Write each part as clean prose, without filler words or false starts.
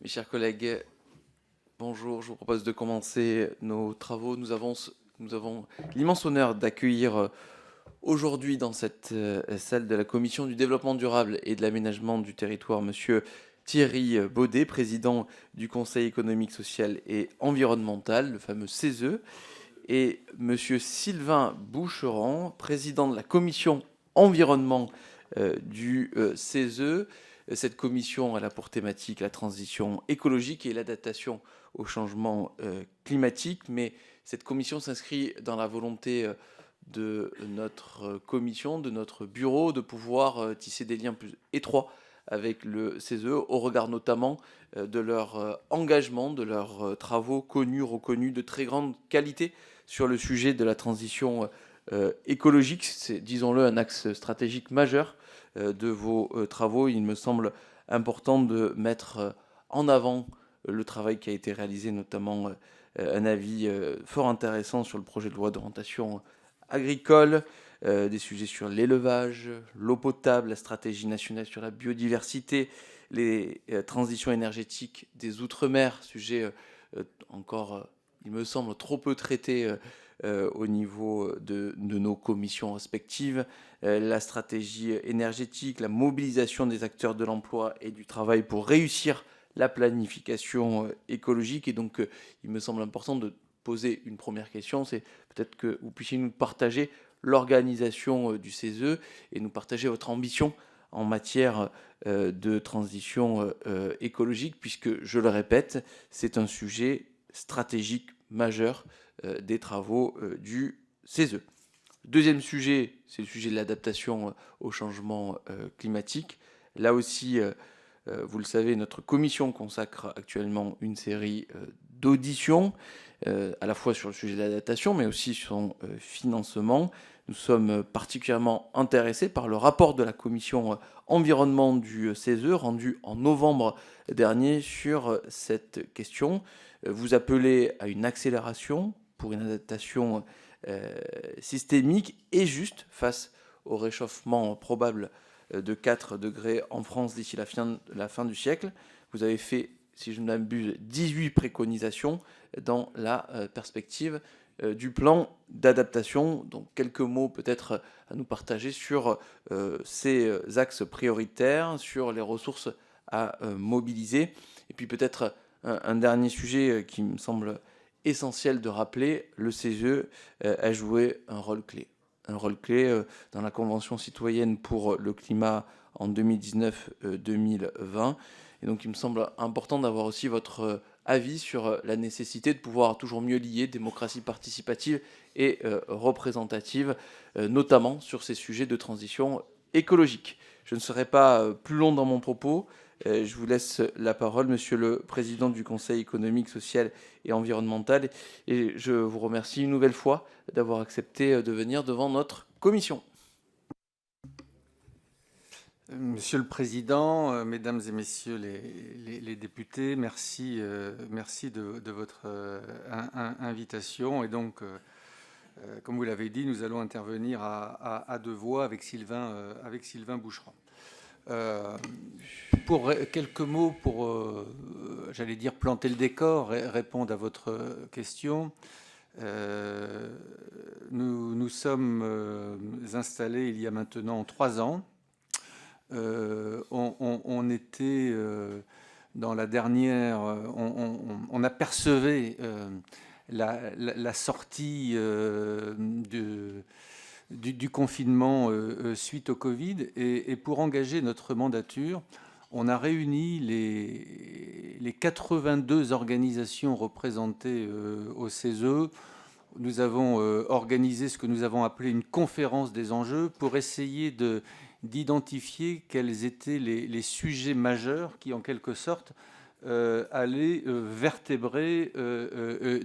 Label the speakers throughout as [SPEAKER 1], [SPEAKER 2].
[SPEAKER 1] Mes chers collègues, bonjour. Je vous propose de commencer nos travaux. Nous avons l'immense honneur d'accueillir aujourd'hui dans cette salle de la Commission du développement durable et de l'aménagement du territoire Monsieur Thierry Baudet, président du Conseil économique, social et environnemental, le fameux CESE, et Monsieur Sylvain Boucheron, président de la Commission environnement du CESE. Cette commission elle a pour thématique la transition écologique et l'adaptation au changement climatique, mais cette commission s'inscrit dans la volonté de notre commission, de notre bureau, de pouvoir tisser des liens plus étroits avec le CESE, au regard notamment de leur engagement, de leurs travaux connus, reconnus, de très grande qualité sur le sujet de la transition écologique. C'est, disons-le, un axe stratégique majeur de vos travaux. Il me semble important de mettre en avant le travail qui a été réalisé, notamment un avis fort intéressant sur le projet de loi d'orientation agricole, des sujets sur l'élevage, l'eau potable, la stratégie nationale sur la biodiversité, les transitions énergétiques des Outre-mer, sujet encore, il me semble, trop peu traité au niveau de nos commissions respectives, la stratégie énergétique, la mobilisation des acteurs de l'emploi et du travail pour réussir la planification écologique. Et donc, il me semble important de poser une première question, c'est peut-être que vous puissiez nous partager l'organisation du CESE et nous partager votre ambition en matière de transition écologique, puisque, je le répète, c'est un sujet stratégique majeur des travaux du CESE. Deuxième sujet, c'est le sujet de l'adaptation au changement climatique. Là aussi, vous le savez, notre commission consacre actuellement une série d'auditions, à la fois sur le sujet de l'adaptation, mais aussi sur son financement. Nous sommes particulièrement intéressés par le rapport de la commission environnement du CESE, rendu en novembre dernier sur cette question. Vous appelez à une accélération pour une adaptation systémique et juste face au réchauffement probable de 4 degrés en France d'ici la fin du siècle. Vous avez fait, si je ne m'abuse, 18 préconisations dans la perspective du plan d'adaptation. Donc quelques mots peut-être à nous partager sur ces axes prioritaires, sur les ressources à mobiliser. Et puis peut-être un dernier sujet qui me semble essentiel de rappeler, le CESE a joué un rôle clé. Un rôle clé dans la Convention citoyenne pour le climat en 2019-2020. Et donc il me semble important d'avoir aussi votre avis sur la nécessité de pouvoir toujours mieux lier démocratie participative et représentative, notamment sur ces sujets de transition écologique. Je ne serai pas plus long dans mon propos. Je vous laisse la parole, Monsieur le Président du Conseil économique, social et environnemental. Et je vous remercie une nouvelle fois d'avoir accepté de venir devant notre commission.
[SPEAKER 2] Monsieur le Président, Mesdames et Messieurs les députés, merci de votre invitation. Et donc, comme vous l'avez dit, nous allons intervenir à deux voix avec Sylvain Boucheron. Pour quelques mots, pour, j'allais dire, planter le décor, répondre à votre question. Nous sommes installés il y a maintenant 3 ans. On était dans la dernière... On apercevait la sortie du confinement suite au Covid. Et pour engager notre mandature, on a réuni les 82 organisations représentées au CESE. Nous avons organisé ce que nous avons appelé une conférence des enjeux pour essayer d'identifier quels étaient les sujets majeurs qui, en quelque sorte, allaient vertébrer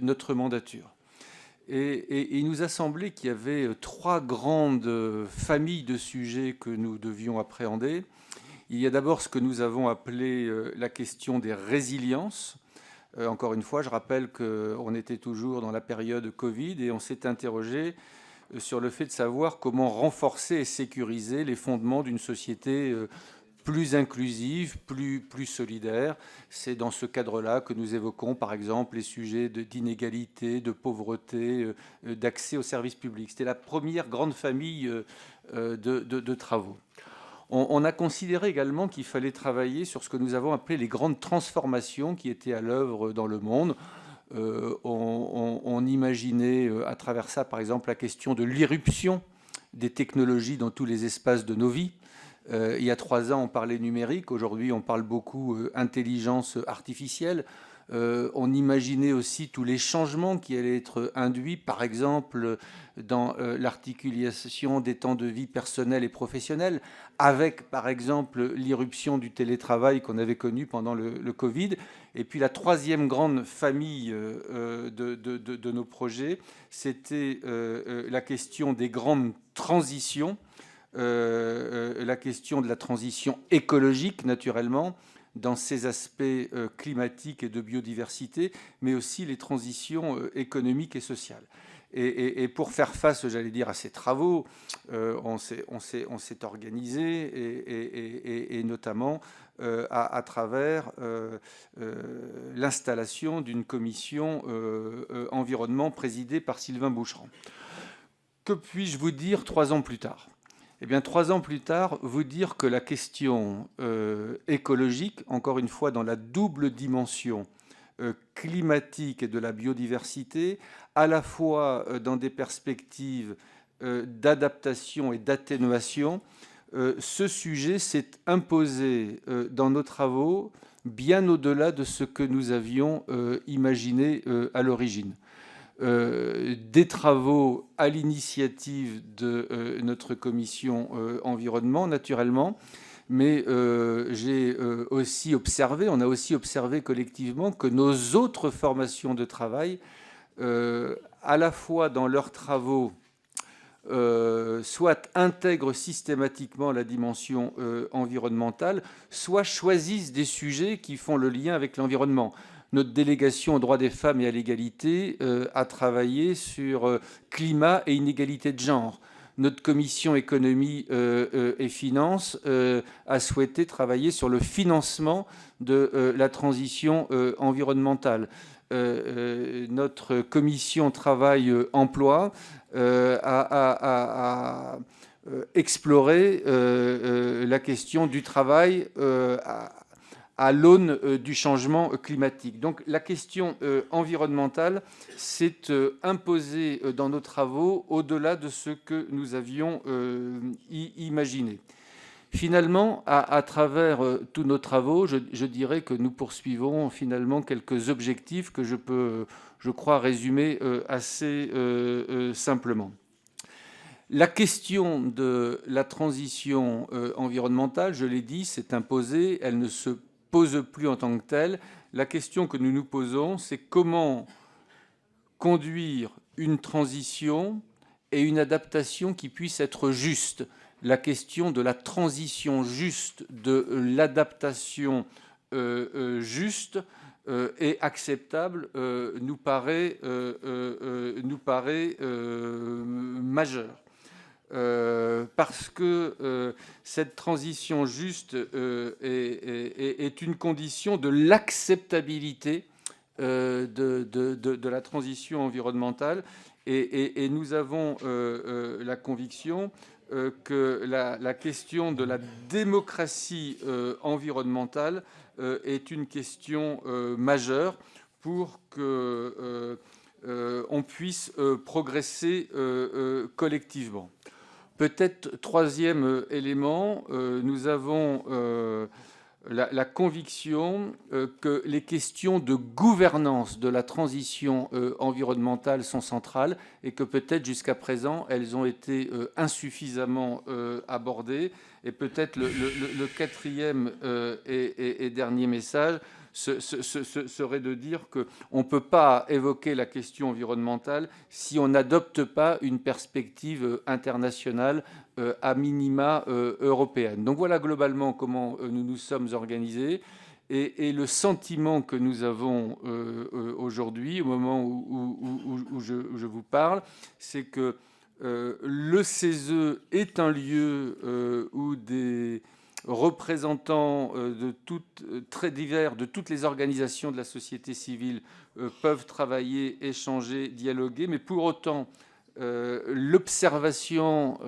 [SPEAKER 2] notre mandature. Et il nous a semblé qu'il y avait 3 grandes familles de sujets que nous devions appréhender. Il y a d'abord ce que nous avons appelé la question des résiliences. Encore une fois, je rappelle qu'on était toujours dans la période Covid et on s'est interrogé sur le fait de savoir comment renforcer et sécuriser les fondements d'une société plus inclusive, plus solidaire. C'est dans ce cadre-là que nous évoquons, par exemple, les sujets d'inégalité, de pauvreté, d'accès aux services publics. C'était la première grande famille de travaux. On a considéré également qu'il fallait travailler sur ce que nous avons appelé les grandes transformations qui étaient à l'œuvre dans le monde. On imaginait à travers ça, par exemple, la question de l'irruption des technologies dans tous les espaces de nos vies. Il y a 3 ans, on parlait numérique. Aujourd'hui, on parle beaucoup intelligence artificielle. On imaginait aussi tous les changements qui allaient être induits, par exemple, dans l'articulation des temps de vie personnels et professionnels, avec, par exemple, l'irruption du télétravail qu'on avait connu pendant le Covid. Et puis la 3e grande famille de nos projets, c'était la question des grandes transitions, la question de la transition écologique, naturellement, dans ses aspects climatiques et de biodiversité, mais aussi les transitions économiques et sociales. Et pour faire face, j'allais dire, à ces travaux, on s'est organisé, et notamment à travers l'installation d'une commission environnement présidée par Sylvain Boucheron. Que puis-je vous dire 3 ans plus tard ? Eh bien, 3 ans plus tard, vous dire que la question écologique, encore une fois dans la double dimension climatique et de la biodiversité, à la fois dans des perspectives d'adaptation et d'atténuation, ce sujet s'est imposé dans nos travaux bien au-delà de ce que nous avions imaginé à l'origine. Des travaux à l'initiative de notre commission environnement, naturellement, mais j'ai aussi observé, on a aussi observé collectivement que nos autres formations de travail, à la fois dans leurs travaux, soit intègrent systématiquement la dimension environnementale, soit choisissent des sujets qui font le lien avec l'environnement. Notre délégation aux droits des femmes et à l'égalité a travaillé sur climat et inégalité de genre. Notre commission économie et finances a souhaité travailler sur le financement de la transition environnementale. Notre commission travail-emploi a exploré la question du travail à l'aune du changement climatique. Donc la question environnementale s'est imposée dans nos travaux au-delà de ce que nous avions imaginé. Finalement, à travers tous nos travaux, je dirais que nous poursuivons finalement quelques objectifs que je peux, je crois, résumer assez simplement. La question de la transition environnementale, je l'ai dit, s'est imposée, elle ne se pose plus en tant que telle. La question que nous nous posons, c'est comment conduire une transition et une adaptation qui puissent être justes. La question de la transition juste, de l'adaptation juste et acceptable nous paraît majeure. Parce que cette transition juste est une condition de l'acceptabilité de la transition environnementale. Et nous avons la conviction que la question de la démocratie environnementale est une question majeure pour qu'on puisse progresser collectivement. Peut-être 3e élément, nous avons la conviction que les questions de gouvernance de la transition environnementale sont centrales et que peut-être jusqu'à présent, elles ont été insuffisamment abordées. Et peut-être le 4e et dernier message serait de dire qu'on ne peut pas évoquer la question environnementale si on n'adopte pas une perspective internationale à minima européenne. Donc voilà globalement comment nous nous sommes organisés. Et le sentiment que nous avons aujourd'hui, au moment où je vous parle, c'est que le CESE est un lieu où des représentants très divers de toutes les organisations de la société civile peuvent travailler, échanger, dialoguer, mais pour autant, l'observation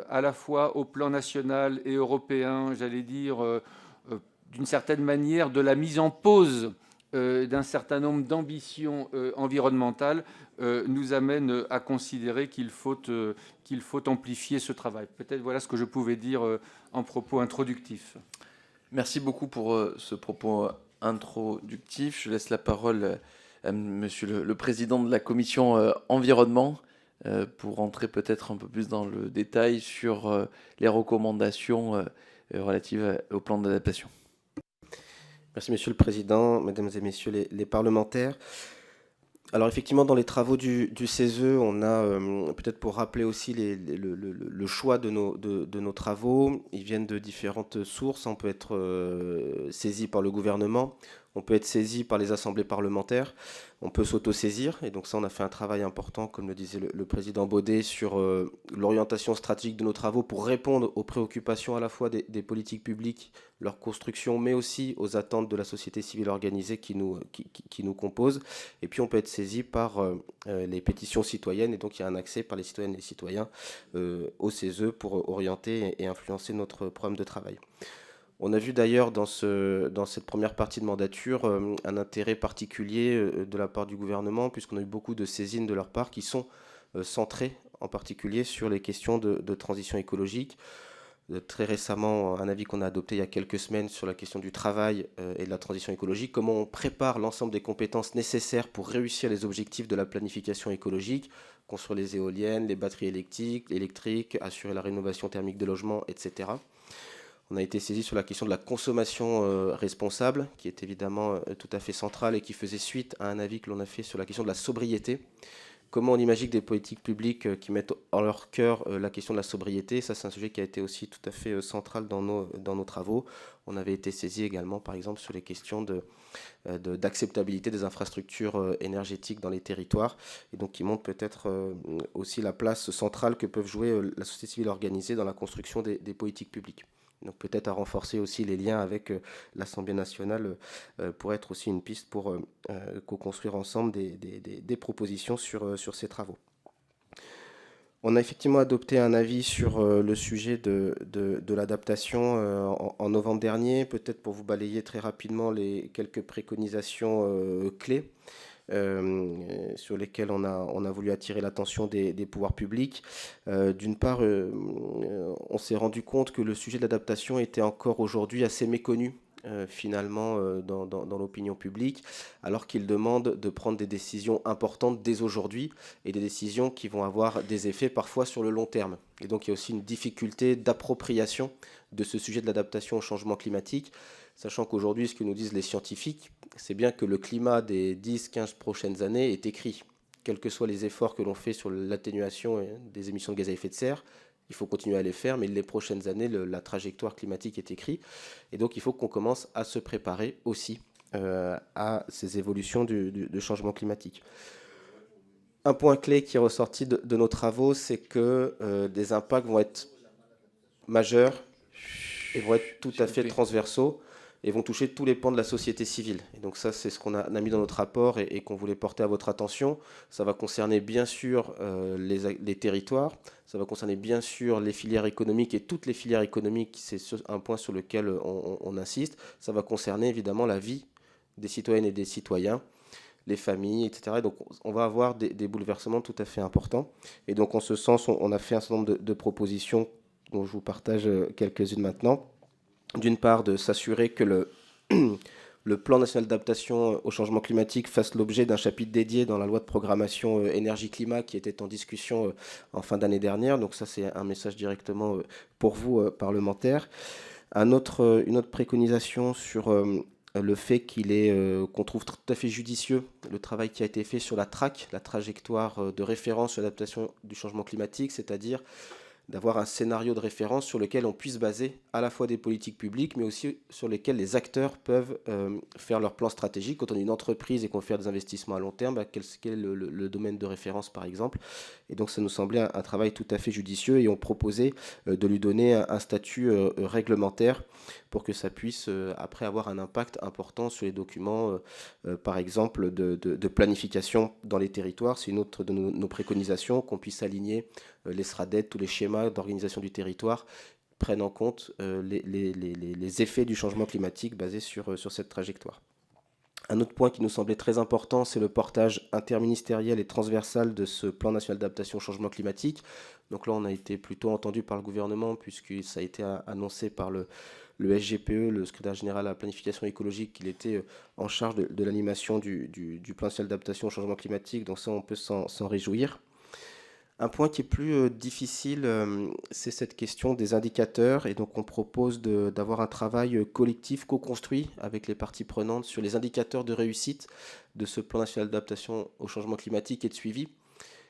[SPEAKER 2] à la fois au plan national et européen, j'allais dire, d'une certaine manière, de la mise en pause d'un certain nombre d'ambitions environnementales nous amène à considérer qu'il faut amplifier ce travail. Peut-être voilà ce que je pouvais dire en propos introductif.
[SPEAKER 1] Merci beaucoup pour ce propos introductif. Je laisse la parole à Monsieur le Président de la Commission environnement pour rentrer peut-être un peu plus dans le détail sur les recommandations relatives au plan d'adaptation.
[SPEAKER 3] Merci Monsieur le Président, Mesdames et Messieurs les parlementaires. Alors effectivement, dans les travaux du CESE, on a, peut-être pour rappeler aussi le choix de nos travaux, ils viennent de différentes sources. On peut être saisi par le gouvernement, on peut être saisi par les assemblées parlementaires, on peut s'auto-saisir. Et donc ça, on a fait un travail important, comme le disait le président Baudet, sur l'orientation stratégique de nos travaux pour répondre aux préoccupations à la fois des politiques publiques, leur construction, mais aussi aux attentes de la société civile organisée qui nous compose. Et puis on peut être saisi par les pétitions citoyennes, et donc il y a un accès par les citoyennes et les citoyens au CESE pour orienter et influencer notre programme de travail. On a vu d'ailleurs dans cette première partie de mandature un intérêt particulier de la part du gouvernement, puisqu'on a eu beaucoup de saisines de leur part qui sont centrées en particulier sur les questions de transition écologique. Très récemment, un avis qu'on a adopté il y a quelques semaines sur la question du travail et de la transition écologique, comment on prépare l'ensemble des compétences nécessaires pour réussir les objectifs de la planification écologique, construire les éoliennes, les batteries électriques, assurer la rénovation thermique des logements, etc. On a été saisi sur la question de la consommation responsable, qui est évidemment tout à fait centrale et qui faisait suite à un avis que l'on a fait sur la question de la sobriété. Comment on imagine des politiques publiques qui mettent en leur cœur la question de la sobriété. Ça, c'est un sujet qui a été aussi tout à fait central dans nos travaux. On avait été saisi également, par exemple, sur les questions d'acceptabilité des infrastructures énergétiques dans les territoires, et donc qui montrent peut-être aussi la place centrale que peuvent jouer la société civile organisée dans la construction des politiques publiques. Donc peut-être à renforcer aussi les liens avec l'Assemblée nationale pour être aussi une piste pour co-construire ensemble des propositions sur ces travaux. On a effectivement adopté un avis sur le sujet de l'adaptation en novembre dernier, peut-être pour vous balayer très rapidement les quelques préconisations clés. Sur lesquels on a voulu attirer l'attention des pouvoirs publics. D'une part, on s'est rendu compte que le sujet de l'adaptation était encore aujourd'hui assez méconnu finalement dans l'opinion publique, alors qu'il demande de prendre des décisions importantes dès aujourd'hui et des décisions qui vont avoir des effets parfois sur le long terme. Et donc il y a aussi une difficulté d'appropriation de ce sujet de l'adaptation au changement climatique, sachant qu'aujourd'hui, ce que nous disent les scientifiques, c'est bien que le climat des 10-15 prochaines années est écrit. Quels que soient les efforts que l'on fait sur l'atténuation des émissions de gaz à effet de serre, il faut continuer à les faire, mais les prochaines années, la trajectoire climatique est écrite. Et donc, il faut qu'on commence à se préparer aussi à ces évolutions du changement climatique. Un point clé qui est ressorti de nos travaux, c'est que des impacts vont être majeurs et vont être tout à fait transversaux et vont toucher tous les pans de la société civile. Et donc ça, c'est ce qu'on a mis dans notre rapport et qu'on voulait porter à votre attention. Ça va concerner bien sûr les territoires, ça va concerner bien sûr les filières économiques et toutes les filières économiques, c'est un point sur lequel on insiste. Ça va concerner évidemment la vie des citoyennes et des citoyens, les familles, etc. Et donc on va avoir des bouleversements tout à fait importants. Et donc en ce sens, on a fait un certain nombre de propositions dont je vous partage quelques-unes maintenant. D'une part, de s'assurer que le plan national d'adaptation au changement climatique fasse l'objet d'un chapitre dédié dans la loi de programmation énergie-climat qui était en discussion en fin d'année dernière. Donc ça, c'est un message directement pour vous, parlementaires. Une autre préconisation sur le fait qu'on trouve tout à fait judicieux le travail qui a été fait sur la TRAC, la trajectoire de référence sur l'adaptation du changement climatique, c'est-à-dire d'avoir un scénario de référence sur lequel on puisse baser à la fois des politiques publiques, mais aussi sur lesquels les acteurs peuvent faire leur plan stratégique. Quand on est une entreprise et qu'on veut faire des investissements à long terme, quel est le domaine de référence par exemple. Et donc ça nous semblait un travail tout à fait judicieux et on proposait de lui donner un statut réglementaire pour que ça puisse après avoir un impact important sur les documents, par exemple de planification dans les territoires. C'est une autre de nos préconisations, qu'on puisse aligner les SRADET, tous les schémas d'organisation du territoire prennent en compte les effets du changement climatique basés sur cette trajectoire. Un autre point qui nous semblait très important, c'est le portage interministériel et transversal de ce plan national d'adaptation au changement climatique. Donc là, on a été plutôt entendu par le gouvernement, puisque ça a été annoncé par le SGPE, le secrétaire général à la planification écologique, qu'il était en charge de l'animation du plan national d'adaptation au changement climatique. Donc ça, on peut s'en réjouir. Un point qui est plus difficile, c'est cette question des indicateurs. Et donc, on propose d'avoir un travail collectif, co-construit avec les parties prenantes sur les indicateurs de réussite de ce plan national d'adaptation au changement climatique et de suivi.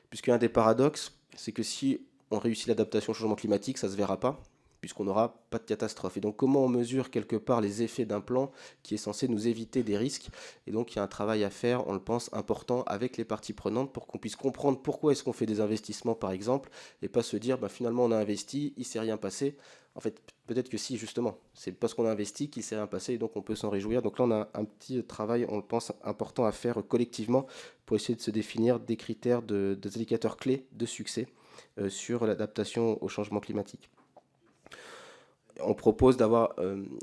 [SPEAKER 3] Puisqu'un des paradoxes, c'est que si on réussit l'adaptation au changement climatique, ça ne se verra pas, puisqu'on n'aura pas de catastrophe. Et donc, comment on mesure quelque part les effets d'un plan qui est censé nous éviter des risques? Et donc, il y a un travail à faire, on le pense, important avec les parties prenantes pour qu'on puisse comprendre pourquoi est-ce qu'on fait des investissements, par exemple, et pas se dire, finalement, on a investi, il ne s'est rien passé. En fait, peut-être que si, justement, c'est parce qu'on a investi qu'il ne s'est rien passé, et donc on peut s'en réjouir. Donc là, on a un petit travail, on le pense, important à faire collectivement pour essayer de se définir des critères, des indicateurs clés de succès sur l'adaptation au changement climatique. On propose d'avoir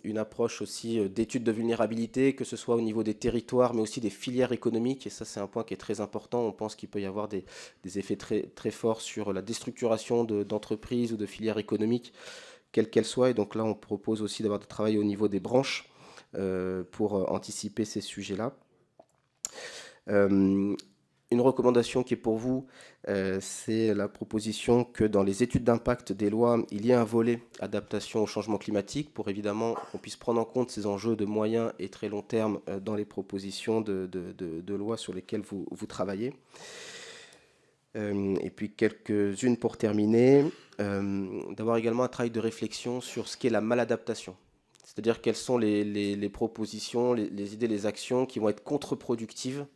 [SPEAKER 3] une approche aussi d'études de vulnérabilité, que ce soit au niveau des territoires, mais aussi des filières économiques. Et ça, c'est un point qui est très important. On pense qu'il peut y avoir des effets très, très forts sur la déstructuration d'entreprises ou de filières économiques, quelles qu'elles soient. Et donc là, on propose aussi d'avoir des travail au niveau des branches pour anticiper ces sujets-là. Une recommandation qui est pour vous, c'est la proposition que dans les études d'impact des lois, il y ait un volet adaptation au changement climatique pour évidemment qu'on puisse prendre en compte ces enjeux de moyen et très long terme dans les propositions de loi sur lesquelles vous travaillez. Et puis quelques-unes pour terminer, d'avoir également un travail de réflexion sur ce qu'est la maladaptation. C'est-à-dire quelles sont les propositions, les idées, les actions qui vont être contre-productives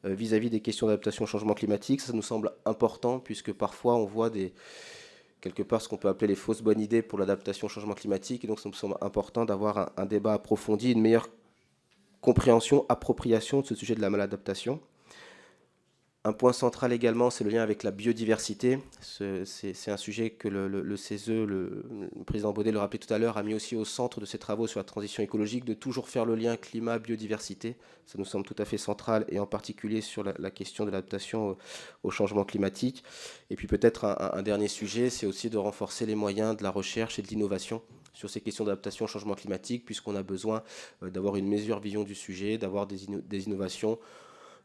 [SPEAKER 3] vis-à-vis des questions d'adaptation au changement climatique. Ça nous semble important puisque parfois on voit quelque part ce qu'on peut appeler les fausses bonnes idées pour l'adaptation au changement climatique. Et donc ça nous semble important d'avoir un débat approfondi, une meilleure compréhension, appropriation de ce sujet de la maladaptation. Un point central également, c'est le lien avec la biodiversité. C'est un sujet que le CESE, le président Baudet le rappelait tout à l'heure, a mis aussi au centre de ses travaux sur la transition écologique, de toujours faire le lien climat-biodiversité. Ça nous semble tout à fait central, et en particulier sur la question de l'adaptation au changement climatique. Et puis peut-être un dernier sujet, c'est aussi de renforcer les moyens de la recherche et de l'innovation sur ces questions d'adaptation au changement climatique, puisqu'on a besoin d'avoir une meilleure vision du sujet, d'avoir des innovations,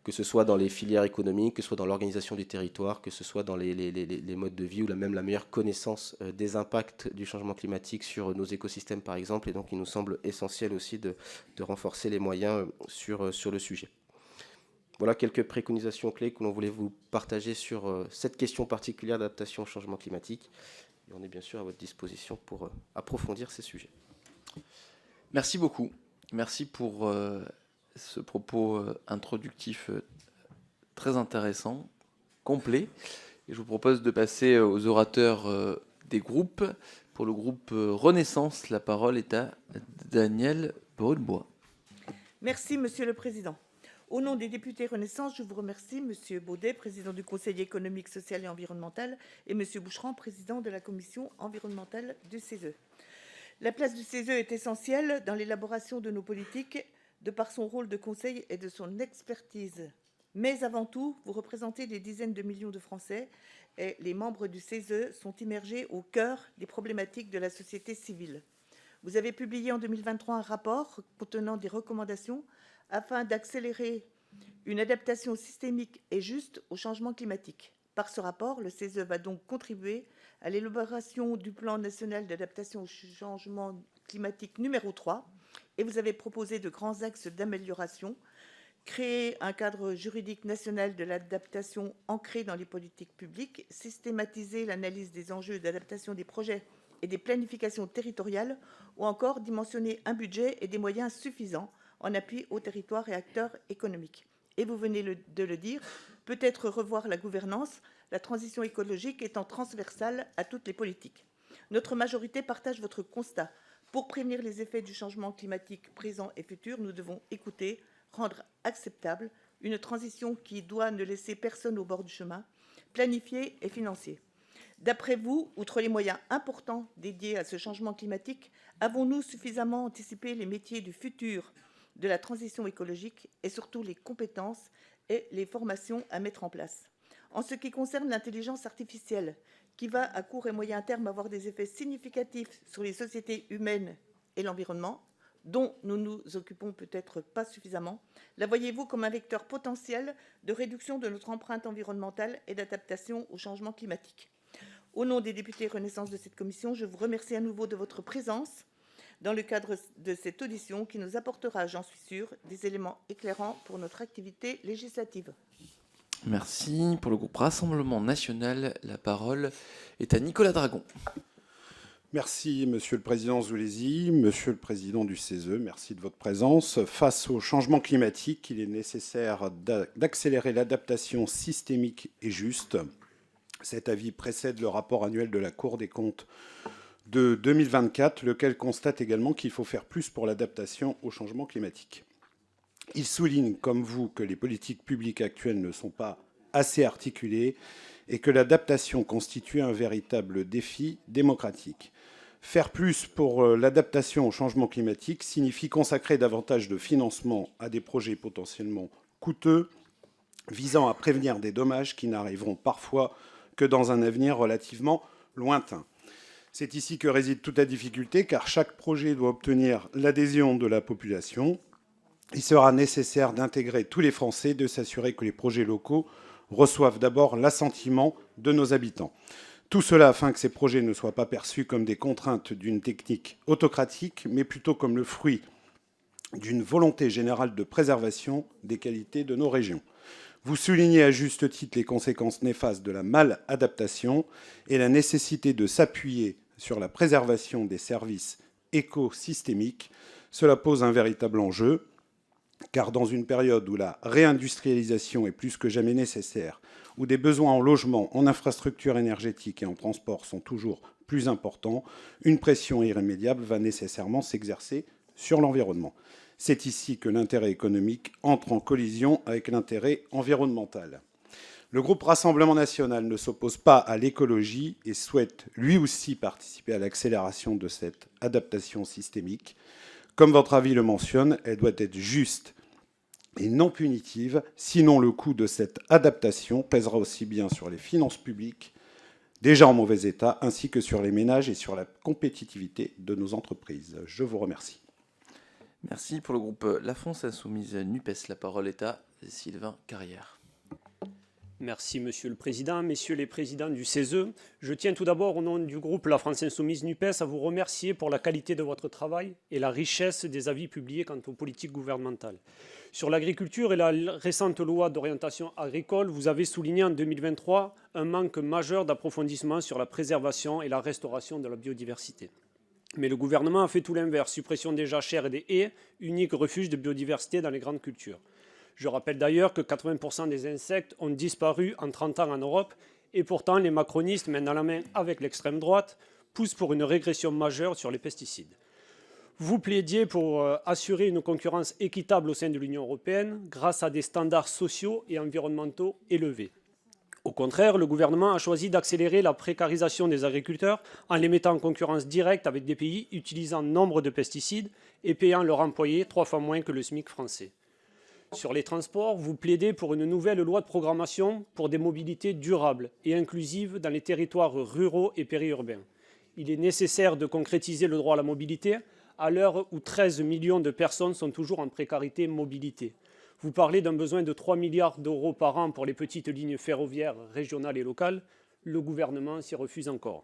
[SPEAKER 3] que ce soit dans les filières économiques, que ce soit dans l'organisation du territoire, que ce soit dans les modes de vie ou même la meilleure connaissance des impacts du changement climatique sur nos écosystèmes, par exemple. Et donc, il nous semble essentiel aussi de renforcer les moyens sur le sujet. Voilà quelques préconisations clés que l'on voulait vous partager sur cette question particulière d'adaptation au changement climatique. Et on est bien sûr à votre disposition pour approfondir ces sujets.
[SPEAKER 1] Merci beaucoup. Merci pour ce propos introductif très intéressant, complet. Et je vous propose de passer aux orateurs des groupes. Pour le groupe Renaissance, la parole est à Daniel Braudebois.
[SPEAKER 4] Merci, Monsieur le Président. Au nom des députés Renaissance, je vous remercie, Monsieur Baudet, président du Conseil économique, social et environnemental, et Monsieur Boucheron, président de la Commission environnementale du CESE. La place du CESE est essentielle dans l'élaboration de nos politiques, de par son rôle de conseil et de son expertise. Mais avant tout, vous représentez des dizaines de millions de Français et les membres du CESE sont immergés au cœur des problématiques de la société civile. Vous avez publié en 2023 un rapport contenant des recommandations afin d'accélérer une adaptation systémique et juste au changement climatique. Par ce rapport, le CESE va donc contribuer à l'élaboration du plan national d'adaptation au changement climatique numéro 3, et vous avez proposé de grands axes d'amélioration créer un cadre juridique national de l'adaptation ancré dans les politiques publiques, systématiser l'analyse des enjeux d'adaptation des projets et des planifications territoriales, ou encore dimensionner un budget et des moyens suffisants en appui aux territoires et acteurs économiques. Et vous venez de le dire, peut-être revoir la gouvernance, la transition écologique étant transversale à toutes les politiques. Notre majorité partage votre constat. Pour prévenir les effets du changement climatique présent et futur, nous devons écouter, rendre acceptable une transition qui doit ne laisser personne au bord du chemin, planifier et financer. D'après vous, outre les moyens importants dédiés à ce changement climatique, avons-nous suffisamment anticipé les métiers du futur de la transition écologique et surtout les compétences et les formations à mettre en place? En ce qui concerne l'intelligence artificielle, qui va à court et moyen terme avoir des effets significatifs sur les sociétés humaines et l'environnement, dont nous nous occupons peut-être pas suffisamment, la voyez-vous comme un vecteur potentiel de réduction de notre empreinte environnementale et d'adaptation au changement climatique? Au nom des députés Renaissance de cette commission, je vous remercie à nouveau de votre présence dans le cadre de cette audition qui nous apportera, j'en suis sûre, des éléments éclairants pour notre activité législative.
[SPEAKER 1] Merci. Pour le groupe Rassemblement National, la parole est à Nicolas Dragon.
[SPEAKER 5] Merci, Monsieur le Président Zulesi, Monsieur le Président du CESE, merci de votre présence. Face au changement climatique, il est nécessaire d'accélérer l'adaptation systémique et juste. Cet avis précède le rapport annuel de la Cour des comptes de 2024, lequel constate également qu'il faut faire plus pour l'adaptation au changement climatique. Il souligne, comme vous, que les politiques publiques actuelles ne sont pas assez articulées et que l'adaptation constitue un véritable défi démocratique. Faire plus pour l'adaptation au changement climatique signifie consacrer davantage de financement à des projets potentiellement coûteux, visant à prévenir des dommages qui n'arriveront parfois que dans un avenir relativement lointain. C'est ici que réside toute la difficulté, car chaque projet doit obtenir l'adhésion de la population. Il sera nécessaire d'intégrer tous les Français, de s'assurer que les projets locaux reçoivent d'abord l'assentiment de nos habitants. Tout cela afin que ces projets ne soient pas perçus comme des contraintes d'une technique autocratique, mais plutôt comme le fruit d'une volonté générale de préservation des qualités de nos régions. Vous soulignez à juste titre les conséquences néfastes de la maladaptation et la nécessité de s'appuyer sur la préservation des services écosystémiques. Cela pose un véritable enjeu, car dans une période où la réindustrialisation est plus que jamais nécessaire, où des besoins en logement, en infrastructures énergétiques et en transport sont toujours plus importants, une pression irrémédiable va nécessairement s'exercer sur l'environnement. C'est ici que l'intérêt économique entre en collision avec l'intérêt environnemental. Le groupe Rassemblement National ne s'oppose pas à l'écologie et souhaite lui aussi participer à l'accélération de cette adaptation systémique. Comme votre avis le mentionne, elle doit être juste et non punitive, sinon le coût de cette adaptation pèsera aussi bien sur les finances publiques, déjà en mauvais état, ainsi que sur les ménages et sur la compétitivité de nos entreprises. Je vous remercie.
[SPEAKER 1] Merci. Pour le groupe La France Insoumise NUPES, la parole est à Sylvain Carrière.
[SPEAKER 6] Merci, Monsieur le Président. Messieurs les présidents du CESE, je tiens tout d'abord, au nom du groupe La France Insoumise NUPES, à vous remercier pour la qualité de votre travail et la richesse des avis publiés quant aux politiques gouvernementales. Sur l'agriculture et la récente loi d'orientation agricole, vous avez souligné en 2023 un manque majeur d'approfondissement sur la préservation et la restauration de la biodiversité. Mais le gouvernement a fait tout l'inverse, suppression des jachères et des haies, unique refuge de biodiversité dans les grandes cultures. Je rappelle d'ailleurs que 80% des insectes ont disparu en 30 ans en Europe, et pourtant les macronistes, main dans la main avec l'extrême droite, poussent pour une régression majeure sur les pesticides. Vous plaidiez pour assurer une concurrence équitable au sein de l'Union européenne grâce à des standards sociaux et environnementaux élevés. Au contraire, le gouvernement a choisi d'accélérer la précarisation des agriculteurs en les mettant en concurrence directe avec des pays utilisant nombre de pesticides et payant leurs employés 3 fois moins que le SMIC français. Sur les transports, vous plaidez pour une nouvelle loi de programmation pour des mobilités durables et inclusives dans les territoires ruraux et périurbains. Il est nécessaire de concrétiser le droit à la mobilité à l'heure où 13 millions de personnes sont toujours en précarité mobilité. Vous parlez d'un besoin de 3 milliards d'euros par an pour les petites lignes ferroviaires régionales et locales. Le gouvernement s'y refuse encore.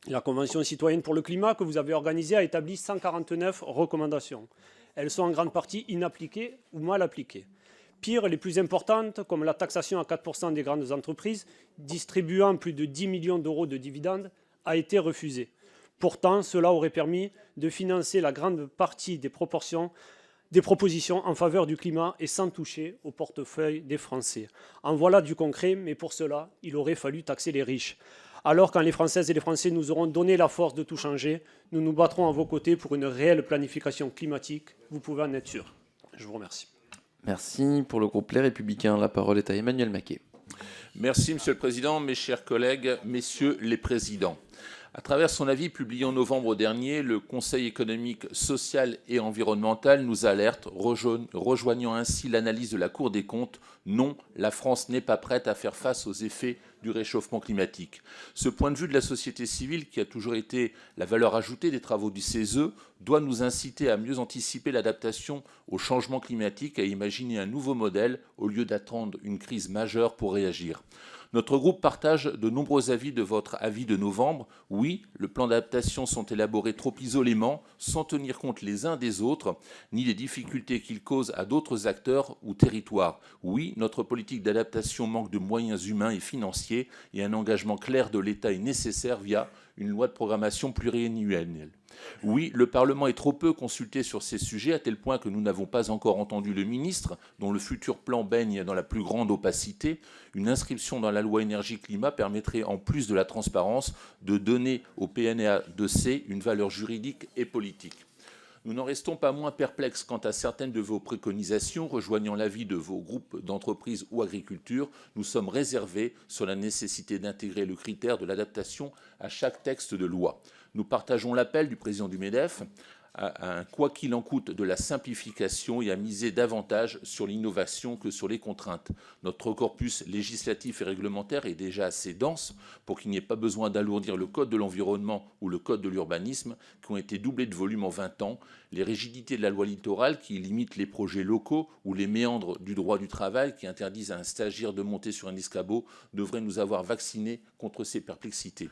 [SPEAKER 6] La Convention citoyenne pour le climat que vous avez organisée a établi 149 recommandations. Elles sont en grande partie inappliquées ou mal appliquées. Pire, les plus importantes, comme la taxation à 4% des grandes entreprises, distribuant plus de 10 millions d'euros de dividendes, a été refusée. Pourtant, cela aurait permis de financer la grande partie des propositions en faveur du climat et sans toucher au portefeuille des Français. En voilà du concret, mais pour cela, il aurait fallu taxer les riches. Alors, quand les Françaises et les Français nous auront donné la force de tout changer, nous nous battrons à vos côtés pour une réelle planification climatique. Vous pouvez en être sûr. Je vous remercie.
[SPEAKER 1] Merci. Pour le groupe Les Républicains, la parole est à Emmanuel Maquet.
[SPEAKER 7] Merci, Monsieur le Président, mes chers collègues, messieurs les présidents. À travers son avis publié en novembre dernier, le Conseil économique, social et environnemental nous alerte, rejoignant ainsi l'analyse de la Cour des comptes. Non, la France n'est pas prête à faire face aux effets du réchauffement climatique. Ce point de vue de la société civile, qui a toujours été la valeur ajoutée des travaux du CESE, doit nous inciter à mieux anticiper l'adaptation au changement climatique et à imaginer un nouveau modèle au lieu d'attendre une crise majeure pour réagir. Notre groupe partage de nombreux avis de votre avis de novembre. Oui, le plan d'adaptation sont élaborés trop isolément, sans tenir compte les uns des autres, ni des difficultés qu'ils causent à d'autres acteurs ou territoires. Oui, notre politique d'adaptation manque de moyens humains et financiers, et un engagement clair de l'État est nécessaire via une loi de programmation pluriannuelle. Oui, le Parlement est trop peu consulté sur ces sujets, à tel point que nous n'avons pas encore entendu le ministre, dont le futur plan baigne dans la plus grande opacité. Une inscription dans la loi énergie-climat permettrait, en plus de la transparence, de donner au PNA2C une valeur juridique et politique. Nous n'en restons pas moins perplexes quant à certaines de vos préconisations, rejoignant l'avis de vos groupes d'entreprises ou agriculture. Nous sommes réservés sur la nécessité d'intégrer le critère de l'adaptation à chaque texte de loi. Nous partageons l'appel du président du MEDEF à un quoi qu'il en coûte de la simplification et à miser davantage sur l'innovation que sur les contraintes. Notre corpus législatif et réglementaire est déjà assez dense pour qu'il n'y ait pas besoin d'alourdir le code de l'environnement ou le code de l'urbanisme qui ont été doublés de volume en 20 ans, les rigidités de la loi littorale qui limitent les projets locaux ou les méandres du droit du travail qui interdisent à un stagiaire de monter sur un escabeau devraient nous avoir vaccinés contre ces perplexités.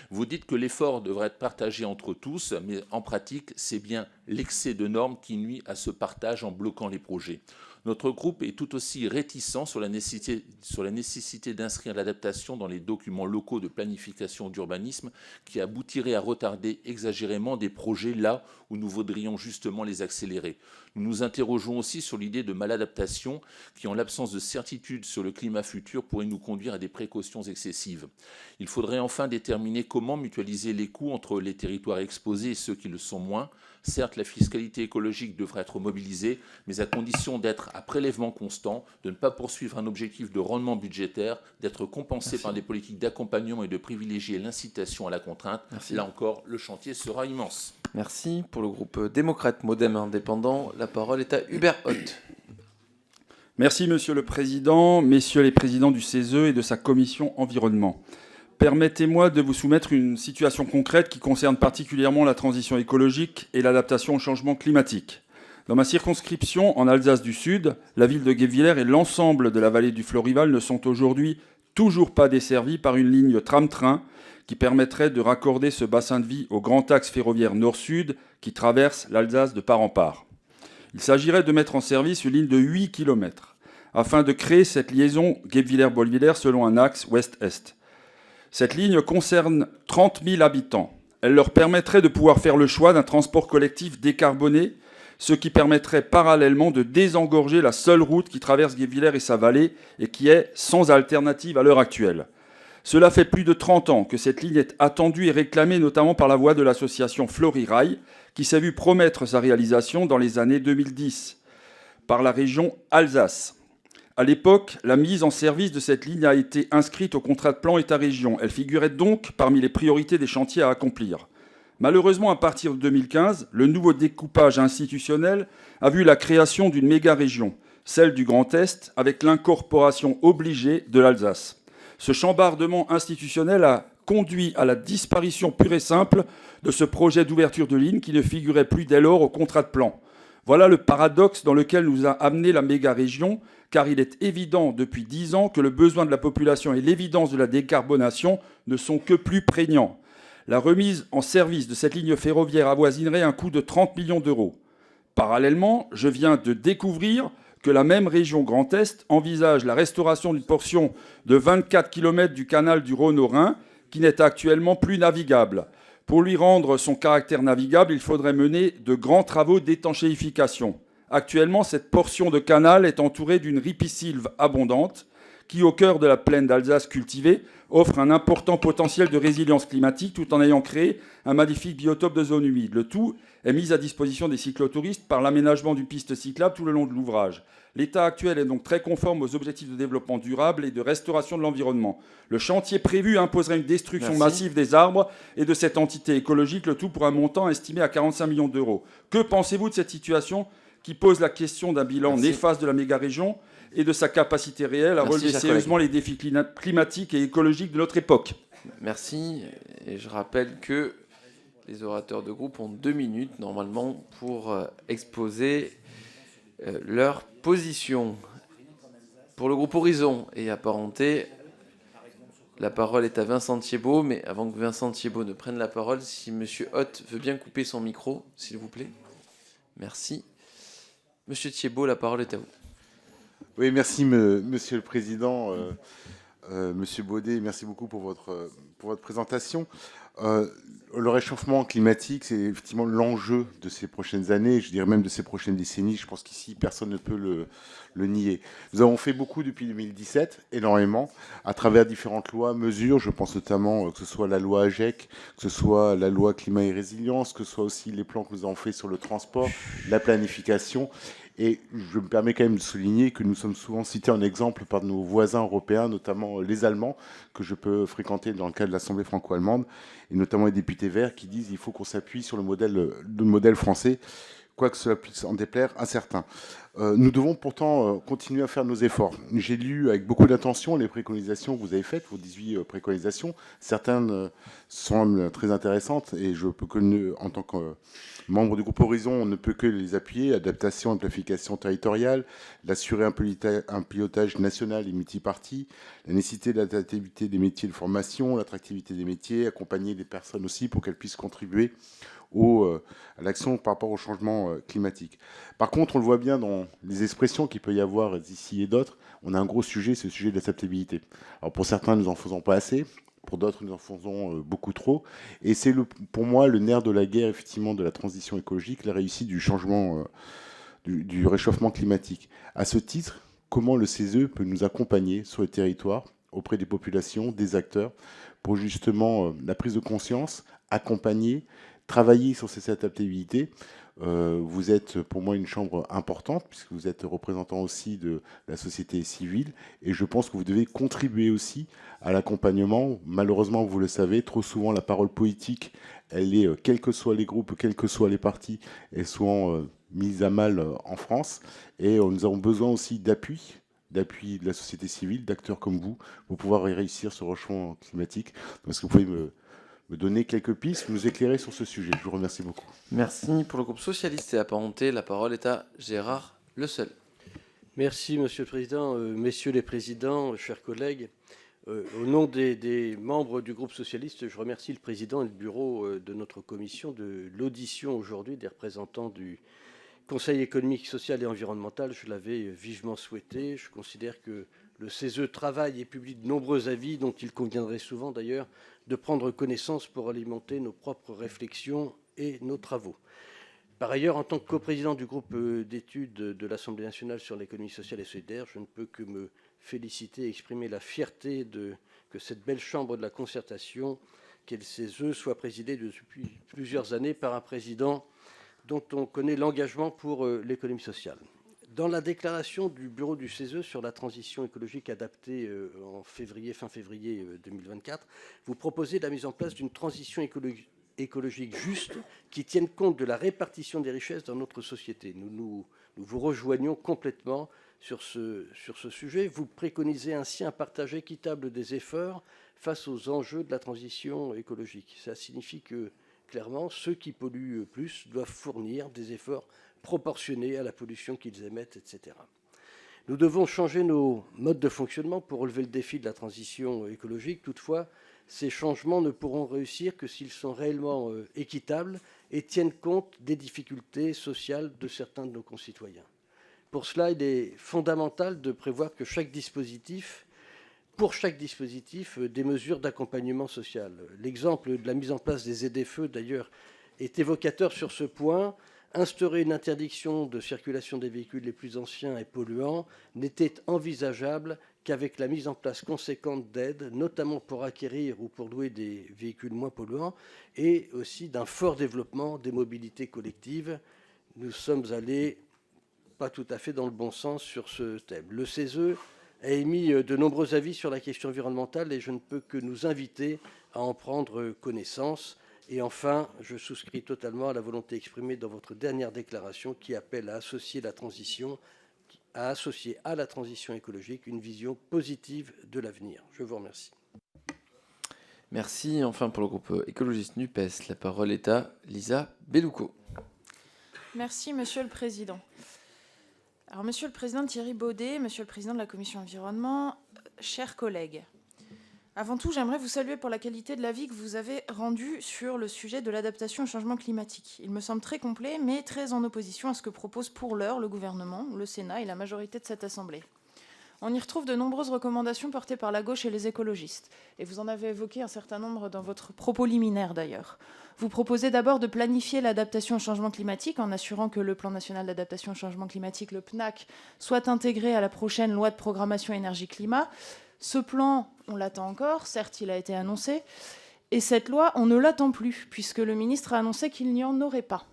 [SPEAKER 7] Vous dites que l'effort devrait être partagé entre tous, mais en pratique, c'est bien l'excès de normes qui nuit à ce partage en bloquant les projets. Notre groupe est tout aussi réticent sur la nécessité d'inscrire l'adaptation dans les documents locaux de planification d'urbanisme qui aboutirait à retarder exagérément des projets là où nous voudrions justement les accélérer. Nous nous interrogeons aussi sur l'idée de maladaptation qui, en l'absence de certitude sur le climat futur, pourrait nous conduire à des précautions excessives. Il faudrait enfin déterminer comment mutualiser les coûts entre les territoires exposés et ceux qui le sont moins. Certes, la fiscalité écologique devrait être mobilisée, mais à condition d'être à prélèvement constant, de ne pas poursuivre un objectif de rendement budgétaire, d'être compensé par des politiques d'accompagnement et de privilégier l'incitation à la contrainte. Là encore, le chantier sera immense.
[SPEAKER 1] Merci. Pour le groupe démocrate Modem indépendant, la parole est à Hubert Hoth.
[SPEAKER 8] Merci Monsieur le Président, Messieurs les Présidents du CESE et de sa commission environnement. Permettez-moi de vous soumettre une situation concrète qui concerne particulièrement la transition écologique et l'adaptation au changement climatique. Dans ma circonscription, en Alsace du Sud, la ville de Guebwiller et l'ensemble de la vallée du Florival ne sont aujourd'hui toujours pas desservis par une ligne tram-train qui permettrait de raccorder ce bassin de vie au grand axe ferroviaire nord-sud qui traverse l'Alsace de part en part. Il s'agirait de mettre en service une ligne de 8 km afin de créer cette liaison Guebwiller-Bolwiller selon un axe ouest-est. Cette ligne concerne 30 000 habitants. Elle leur permettrait de pouvoir faire le choix d'un transport collectif décarboné, ce qui permettrait parallèlement de désengorger la seule route qui traverse Guebwiller et sa vallée et qui est sans alternative à l'heure actuelle. Cela fait plus de 30 ans que cette ligne est attendue et réclamée notamment par la voix de l'association Florirail, qui s'est vue promettre sa réalisation dans les années 2010 par la région Alsace. À l'époque, la mise en service de cette ligne a été inscrite au contrat de plan État-région. Elle figurait donc parmi les priorités des chantiers à accomplir. Malheureusement, à partir de 2015, le nouveau découpage institutionnel a vu la création d'une méga-région, celle du Grand Est, avec l'incorporation obligée de l'Alsace. Ce chambardement institutionnel a conduit à la disparition pure et simple de ce projet d'ouverture de ligne qui ne figurait plus dès lors au contrat de plan. Voilà le paradoxe dans lequel nous a amené la méga-région, car il est évident depuis 10 ans que le besoin de la population et l'évidence de la décarbonation ne sont que plus prégnants. La remise en service de cette ligne ferroviaire avoisinerait un coût de 30 millions d'euros. Parallèlement, je viens de découvrir que la même région Grand Est envisage la restauration d'une portion de 24 km du canal du Rhône au Rhin, qui n'est actuellement plus navigable. Pour lui rendre son caractère navigable, il faudrait mener de grands travaux d'étanchéification. Actuellement, cette portion de canal est entourée d'une ripisylve abondante, qui, au cœur de la plaine d'Alsace cultivée, offre un important potentiel de résilience climatique tout en ayant créé un magnifique biotope de zone humide. Le tout est mis à disposition des cyclotouristes par l'aménagement d'une piste cyclable tout le long de l'ouvrage. L'état actuel est donc très conforme aux objectifs de développement durable et de restauration de l'environnement. Le chantier prévu imposerait une destruction massive des arbres et de cette entité écologique, le tout pour un montant estimé à 45 millions d'euros. Que pensez-vous de cette situation qui pose la question d'un bilan néfaste de la méga-région et de sa capacité réelle à relever sérieusement les défis climatiques et écologiques de notre époque?
[SPEAKER 1] Merci. Et je rappelle que les orateurs de groupe ont 2 minutes normalement pour exposer leur position. Pour le groupe Horizon et apparenté, la parole est à Vincent Thiébaut, mais avant que Vincent Thiébaut ne prenne la parole, si Monsieur Hott veut bien couper son micro, s'il vous plaît. Merci. Monsieur Thiébaut, la parole est à vous.
[SPEAKER 9] Oui, merci Monsieur le Président. Monsieur Baudet, merci beaucoup pour votre présentation. Le réchauffement climatique, c'est effectivement l'enjeu de ces prochaines années, je dirais même de ces prochaines décennies. Je pense qu'ici, personne ne peut le nier. Nous avons fait beaucoup depuis 2017, énormément, à travers différentes lois, mesures. Je pense notamment que ce soit la loi AGEC, que ce soit la loi climat et résilience, que ce soit aussi les plans que nous avons fait sur le transport, la planification. Et je me permets quand même de souligner que nous sommes souvent cités en exemple par nos voisins européens, notamment les Allemands, que je peux fréquenter dans le cadre de l'Assemblée franco-allemande, et notamment les députés verts qui disent qu'il faut qu'on s'appuie sur le modèle français, quoique cela puisse en déplaire à certains. Nous devons pourtant continuer à faire nos efforts. J'ai lu avec beaucoup d'attention les préconisations que vous avez faites, vos 18 préconisations. Certaines semblent très intéressantes et je peux que, en tant que membre du groupe Horizon, on ne peut que les appuyer. Adaptation et planification territoriale, d'assurer un pilotage national et multiparti, la nécessité de l'attractivité des métiers de formation, l'attractivité des métiers, accompagner les personnes aussi pour qu'elles puissent contribuer à l'action par rapport au changement climatique. Par contre, on le voit bien dans les expressions qu'il peut y avoir d'ici et d'autres, on a un gros sujet, c'est le sujet de l'acceptabilité. Alors pour certains, nous n'en faisons pas assez, pour d'autres, nous en faisons beaucoup trop. Et c'est pour moi le nerf de la guerre, effectivement, de la transition écologique, la réussite du changement, du réchauffement climatique. À ce titre, comment le CESE peut nous accompagner sur les territoires, auprès des populations, des acteurs, pour justement la prise de conscience, accompagner, travailler sur ces adaptabilités. Vous êtes pour moi une chambre importante puisque vous êtes représentant aussi de la société civile et je pense que vous devez contribuer aussi à l'accompagnement. Malheureusement, vous le savez, trop souvent la parole politique, elle est, quels que soient les groupes, quels que soient les partis, est souvent mise à mal en France et nous avons besoin aussi d'appui de la société civile, d'acteurs comme vous, pour pouvoir réussir ce réchauffement climatique. Est-ce que vous pouvez me donner quelques pistes, nous éclairer sur ce sujet? Je vous remercie beaucoup.
[SPEAKER 1] Merci. Pour le groupe socialiste et apparenté, la parole est à Gérard Le Seul.
[SPEAKER 10] Merci, Monsieur le Président. Messieurs les Présidents, chers collègues, au nom des membres du groupe socialiste, je remercie le Président et le Bureau de notre commission de l'audition aujourd'hui des représentants du Conseil économique, social et environnemental. Je l'avais vivement souhaité. Je considère que le CESE travaille et publie de nombreux avis dont il conviendrait souvent d'ailleurs de prendre connaissance pour alimenter nos propres réflexions et nos travaux. Par ailleurs, en tant que coprésident du groupe d'études de l'Assemblée nationale sur l'économie sociale et solidaire, je ne peux que me féliciter et exprimer la fierté que cette belle chambre de la concertation, qu'est le CESE, soit présidée depuis plusieurs années par un président dont on connaît l'engagement pour l'économie sociale. Dans la déclaration du bureau du CESE sur la transition écologique adaptée fin février 2024, vous proposez la mise en place d'une transition écologique juste qui tienne compte de la répartition des richesses dans notre société. Nous vous rejoignons complètement sur ce sujet. Vous préconisez ainsi un partage équitable des efforts face aux enjeux de la transition écologique. Ça signifie que, clairement, ceux qui polluent plus doivent fournir des efforts proportionnés à la pollution qu'ils émettent, etc. Nous devons changer nos modes de fonctionnement pour relever le défi de la transition écologique. Toutefois, ces changements ne pourront réussir que s'ils sont réellement équitables et tiennent compte des difficultés sociales de certains de nos concitoyens. Pour cela, il est fondamental de prévoir que pour chaque dispositif, des mesures d'accompagnement social. L'exemple de la mise en place des ZFE, d'ailleurs, est évocateur sur ce point. Instaurer une interdiction de circulation des véhicules les plus anciens et polluants n'était envisageable qu'avec la mise en place conséquente d'aides, notamment pour acquérir ou pour louer des véhicules moins polluants, et aussi d'un fort développement des mobilités collectives. Nous sommes allés pas tout à fait dans le bon sens sur ce thème. Le CESE a émis de nombreux avis sur la question environnementale et je ne peux que nous inviter à en prendre connaissance. Et enfin, je souscris totalement à la volonté exprimée dans votre dernière déclaration qui appelle à associer à la transition écologique une vision positive de l'avenir. Je vous remercie.
[SPEAKER 1] Merci. Enfin, pour le groupe écologiste NUPES, la parole est à Lisa Bellouco.
[SPEAKER 11] Merci, Monsieur le Président. Alors, Monsieur le Président Thierry Baudet, Monsieur le Président de la Commission environnement, chers collègues, avant tout, j'aimerais vous saluer pour la qualité de l'avis que vous avez rendu sur le sujet de l'adaptation au changement climatique. Il me semble très complet, mais très en opposition à ce que propose pour l'heure le gouvernement, le Sénat et la majorité de cette Assemblée. On y retrouve de nombreuses recommandations portées par la gauche et les écologistes. Et vous en avez évoqué un certain nombre dans votre propos liminaire d'ailleurs. Vous proposez d'abord de planifier l'adaptation au changement climatique en assurant que le plan national d'adaptation au changement climatique, le PNAC, soit intégré à la prochaine loi de programmation énergie-climat. Ce plan, on l'attend encore, certes il a été annoncé, et cette loi, on ne l'attend plus, puisque le ministre a annoncé qu'il n'y en aurait pas.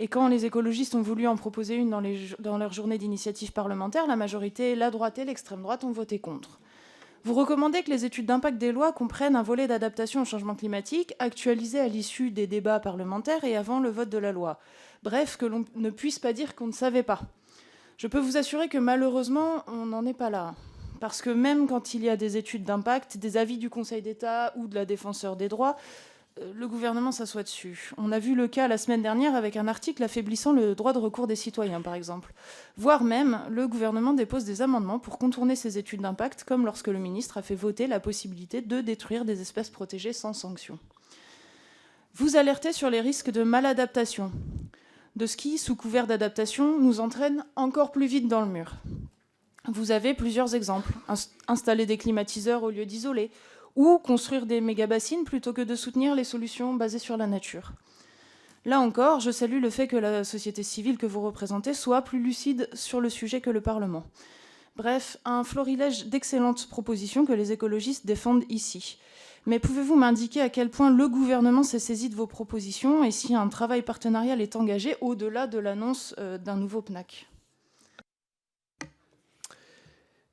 [SPEAKER 11] Et quand les écologistes ont voulu en proposer une dans leur journée d'initiative parlementaire, la majorité, la droite et l'extrême droite ont voté contre. Vous recommandez que les études d'impact des lois comprennent un volet d'adaptation au changement climatique, actualisé à l'issue des débats parlementaires et avant le vote de la loi. Bref, que l'on ne puisse pas dire qu'on ne savait pas. Je peux vous assurer que malheureusement, on n'en est pas là. Parce que même quand il y a des études d'impact, des avis du Conseil d'État ou de la Défenseure des droits, le gouvernement s'assoit dessus. On a vu le cas la semaine dernière avec un article affaiblissant le droit de recours des citoyens, par exemple. Voire même, le gouvernement dépose des amendements pour contourner ces études d'impact, comme lorsque le ministre a fait voter la possibilité de détruire des espèces protégées sans sanction. Vous alertez sur les risques de maladaptation, de ce qui, sous couvert d'adaptation, nous entraîne encore plus vite dans le mur. Vous avez plusieurs exemples. Installer des climatiseurs au lieu d'isoler, ou construire des méga-bassines plutôt que de soutenir les solutions basées sur la nature. Là encore, je salue le fait que la société civile que vous représentez soit plus lucide sur le sujet que le Parlement. Bref, un florilège d'excellentes propositions que les écologistes défendent ici. Mais pouvez-vous m'indiquer à quel point le gouvernement s'est saisi de vos propositions et si un travail partenarial est engagé au-delà de l'annonce d'un nouveau PNAC ?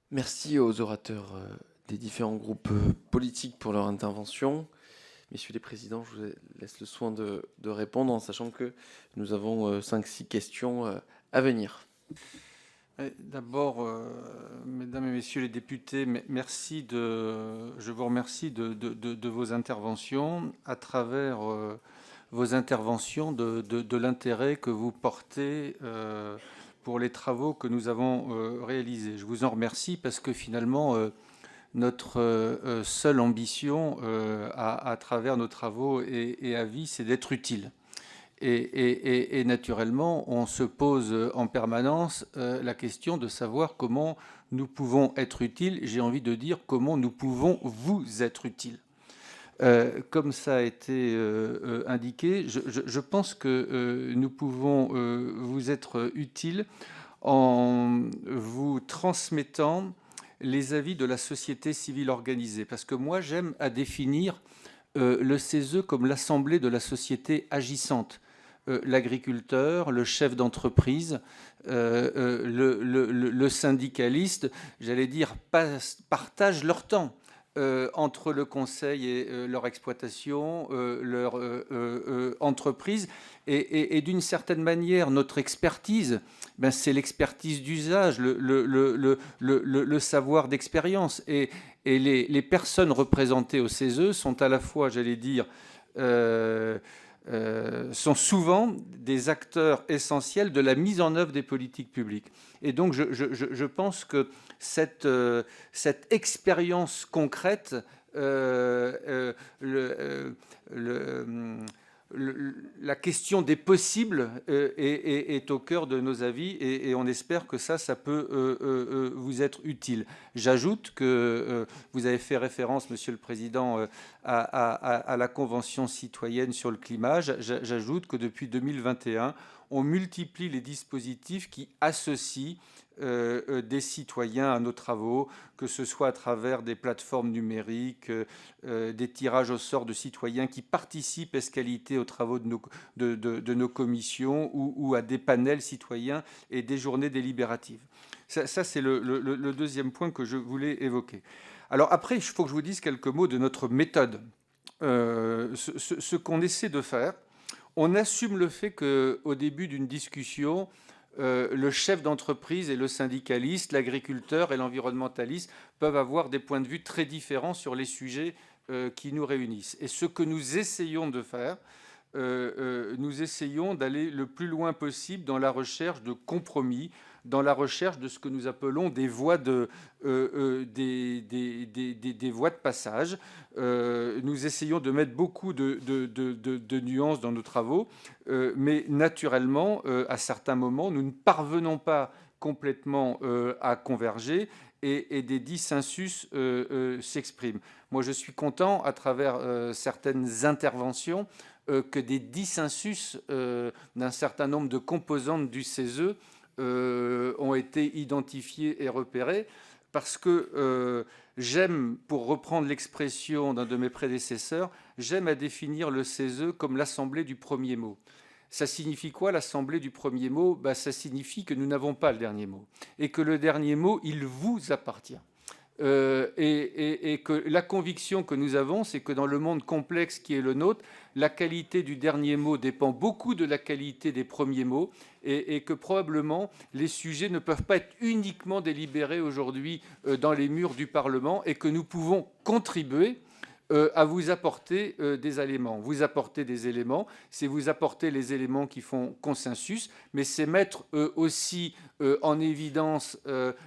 [SPEAKER 1] Merci aux orateurs des différents groupes politiques pour leur intervention. Messieurs les présidents, je vous laisse le soin de répondre en sachant que nous avons 5-6 questions à venir.
[SPEAKER 2] D'abord, mesdames et messieurs les députés, je vous remercie de vos interventions. À travers vos interventions, de l'intérêt que vous portez pour les travaux que nous avons réalisés. Je vous en remercie parce que finalement, notre seule ambition à travers nos travaux et avis, c'est d'être utile. Et naturellement, on se pose en permanence la question de savoir comment nous pouvons être utiles. J'ai envie de dire comment nous pouvons vous être utiles. Comme ça a été indiqué, je pense que nous pouvons vous être utiles en vous transmettant les avis de la société civile organisée. Parce que moi, j'aime à définir le CESE comme l'assemblée de la société agissante. L'agriculteur, le chef d'entreprise, le syndicaliste, j'allais dire, partagent leur temps entre le conseil et leur exploitation, leur entreprise. Et d'une certaine manière, notre expertise, c'est l'expertise d'usage, le savoir d'expérience. Et les personnes représentées au CESE sont à la fois, j'allais dire, sont souvent des acteurs essentiels de la mise en œuvre des politiques publiques. Et donc, je pense que cette la question des possibles est au cœur de nos avis et on espère que ça peut vous être utile. J'ajoute que vous avez fait référence, Monsieur le Président, à la Convention citoyenne sur le climat. J'ajoute que depuis 2021, on multiplie les dispositifs qui associent des citoyens à nos travaux, que ce soit à travers des plateformes numériques, des tirages au sort de citoyens qui participent escalité aux travaux de nos commissions ou à des panels citoyens et des journées délibératives. Ça c'est le deuxième point que je voulais évoquer. Alors après, il faut que je vous dise quelques mots de notre méthode. Ce qu'on essaie de faire, on assume le fait qu'au début d'une discussion, le chef d'entreprise et le syndicaliste, l'agriculteur et l'environnementaliste peuvent avoir des points de vue très différents sur les sujets qui nous réunissent. Et ce que nous essayons de faire, nous essayons d'aller le plus loin possible dans la recherche de compromis, dans la recherche de ce que nous appelons des voies de passage. Nous essayons de mettre beaucoup de nuances dans nos travaux, mais naturellement, à certains moments, nous ne parvenons pas complètement à converger et des dissensus s'expriment. Moi, je suis content, à travers certaines interventions, que des dissensus d'un certain nombre de composantes du CESE ont été identifiés et repérés, parce que j'aime, pour reprendre l'expression d'un de mes prédécesseurs, j'aime à définir le CESE comme l'assemblée du premier mot. Ça signifie quoi, l'assemblée du premier mot? Ça signifie que nous n'avons pas le dernier mot, et que le dernier mot, il vous appartient. Et que la conviction que nous avons, c'est que dans le monde complexe qui est le nôtre, la qualité du dernier mot dépend beaucoup de la qualité des premiers mots, et que probablement les sujets ne peuvent pas être uniquement délibérés aujourd'hui dans les murs du Parlement, et que nous pouvons contribuer à vous apporter des éléments. Vous apporter des éléments, c'est vous apporter les éléments qui font consensus, mais c'est mettre aussi en évidence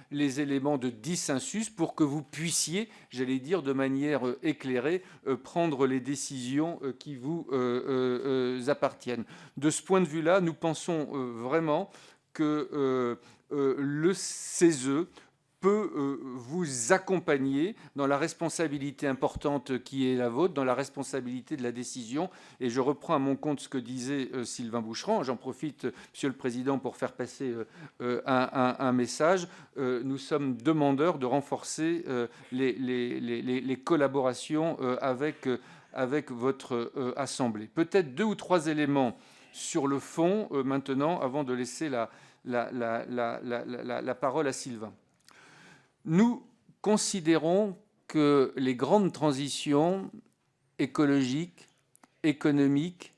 [SPEAKER 2] les éléments de dissensus pour que vous puissiez, j'allais dire de manière éclairée, prendre les décisions qui vous appartiennent. De ce point de vue-là, nous pensons vraiment que le CESE peut vous accompagner dans la responsabilité importante qui est la vôtre, dans la responsabilité de la décision. Et je reprends à mon compte ce que disait Sylvain Boucheron. J'en profite, Monsieur le Président, pour faire passer un message. Nous sommes demandeurs de renforcer les collaborations avec votre Assemblée. Peut-être 2 ou 3 éléments sur le fond maintenant, avant de laisser la parole à Sylvain. Nous considérons que les grandes transitions écologiques, économiques,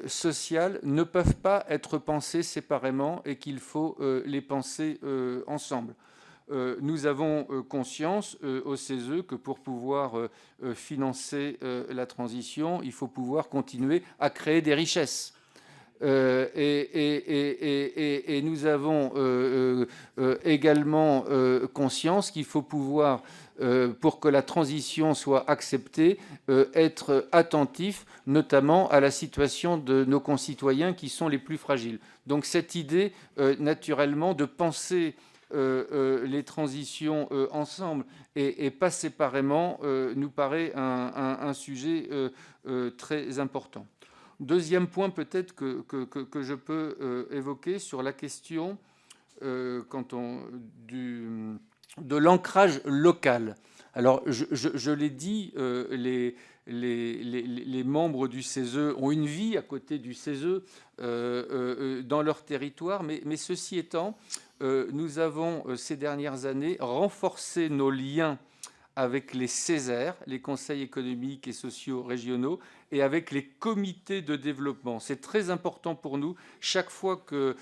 [SPEAKER 2] sociales ne peuvent pas être pensées séparément et qu'il faut les penser ensemble. Nous avons conscience au CESE que pour pouvoir financer la transition, il faut pouvoir continuer à créer des richesses. Et nous avons également conscience qu'il faut pouvoir, pour que la transition soit acceptée, être attentif notamment à la situation de nos concitoyens qui sont les plus fragiles. Donc cette idée, naturellement, de penser les transitions ensemble et pas séparément nous paraît un sujet très important. Deuxième point peut-être que je peux évoquer sur la question de l'ancrage local. Alors, je l'ai dit, les membres du CESE ont une vie à côté du CESE dans leur territoire, mais ceci étant, nous avons ces dernières années renforcé nos liens avec les CESER, les conseils économiques et sociaux régionaux, et avec les comités de développement. C'est très important pour nous. Chaque fois que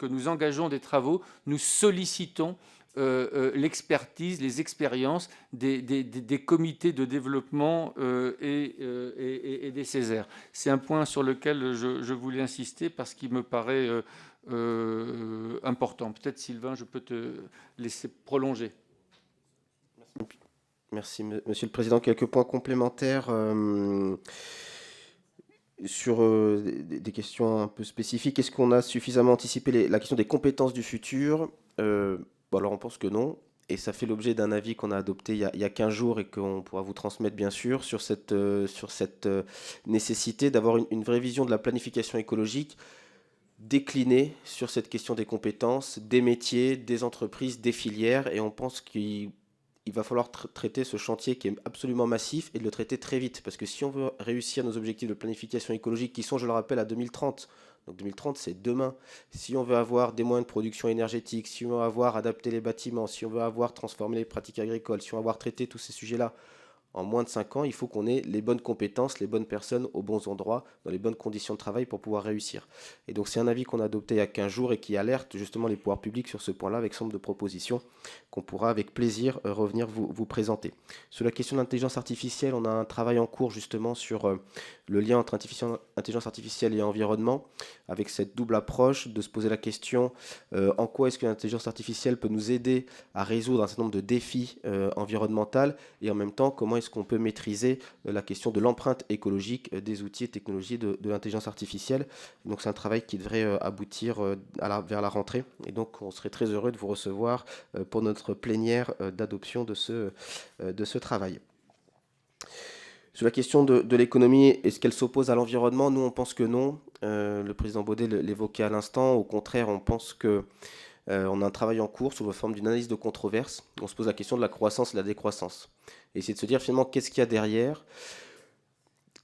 [SPEAKER 2] nous engageons des travaux, nous sollicitons l'expertise, les expériences des comités de développement et des CESER. C'est un point sur lequel je voulais insister parce qu'il me paraît important. Peut-être, Sylvain, je peux te laisser prolonger.
[SPEAKER 3] Merci, Monsieur le Président. Quelques points complémentaires sur des questions un peu spécifiques. Est-ce qu'on a suffisamment anticipé la question des compétences du futur? Bon, alors on pense que non. Et ça fait l'objet d'un avis qu'on a adopté il y a 15 jours et qu'on pourra vous transmettre bien sûr sur cette nécessité d'avoir une vraie vision de la planification écologique déclinée sur cette question des compétences, des métiers, des entreprises, des filières. Et on pense qu'il va falloir traiter ce chantier qui est absolument massif et de le traiter très vite. Parce que si on veut réussir nos objectifs de planification écologique qui sont, je le rappelle, à 2030, donc 2030, c'est demain. Si on veut avoir des moyens de production énergétique, si on veut avoir adapté les bâtiments, si on veut avoir transformé les pratiques agricoles, si on veut avoir traité tous ces sujets-là en moins de 5 ans, il faut qu'on ait les bonnes compétences, les bonnes personnes aux bons endroits, dans les bonnes conditions de travail pour pouvoir réussir. Et donc c'est un avis qu'on a adopté il y a 15 jours et qui alerte justement les pouvoirs publics sur ce point-là avec somme de propositions qu'on pourra avec plaisir revenir vous présenter. Sur la question de l'intelligence artificielle, on a un travail en cours justement sur le lien entre intelligence artificielle et environnement, avec cette double approche de se poser la question en quoi est-ce que l'intelligence artificielle peut nous aider à résoudre un certain nombre de défis environnementaux et en même temps comment est-ce qu'on peut maîtriser la question de l'empreinte écologique des outils et technologies de l'intelligence artificielle. Donc c'est un travail qui devrait aboutir vers la rentrée et donc on serait très heureux de vous recevoir pour notre plénière d'adoption de ce travail. Sur la question de l'économie, est-ce qu'elle s'oppose à l'environnement? Nous, on pense que non. Le président Baudet l'évoquait à l'instant. Au contraire, on pense que on a un travail en cours sous la forme d'une analyse de controverse. On se pose la question de la croissance et de la décroissance. Et essayer de se dire finalement qu'est-ce qu'il y a derrière,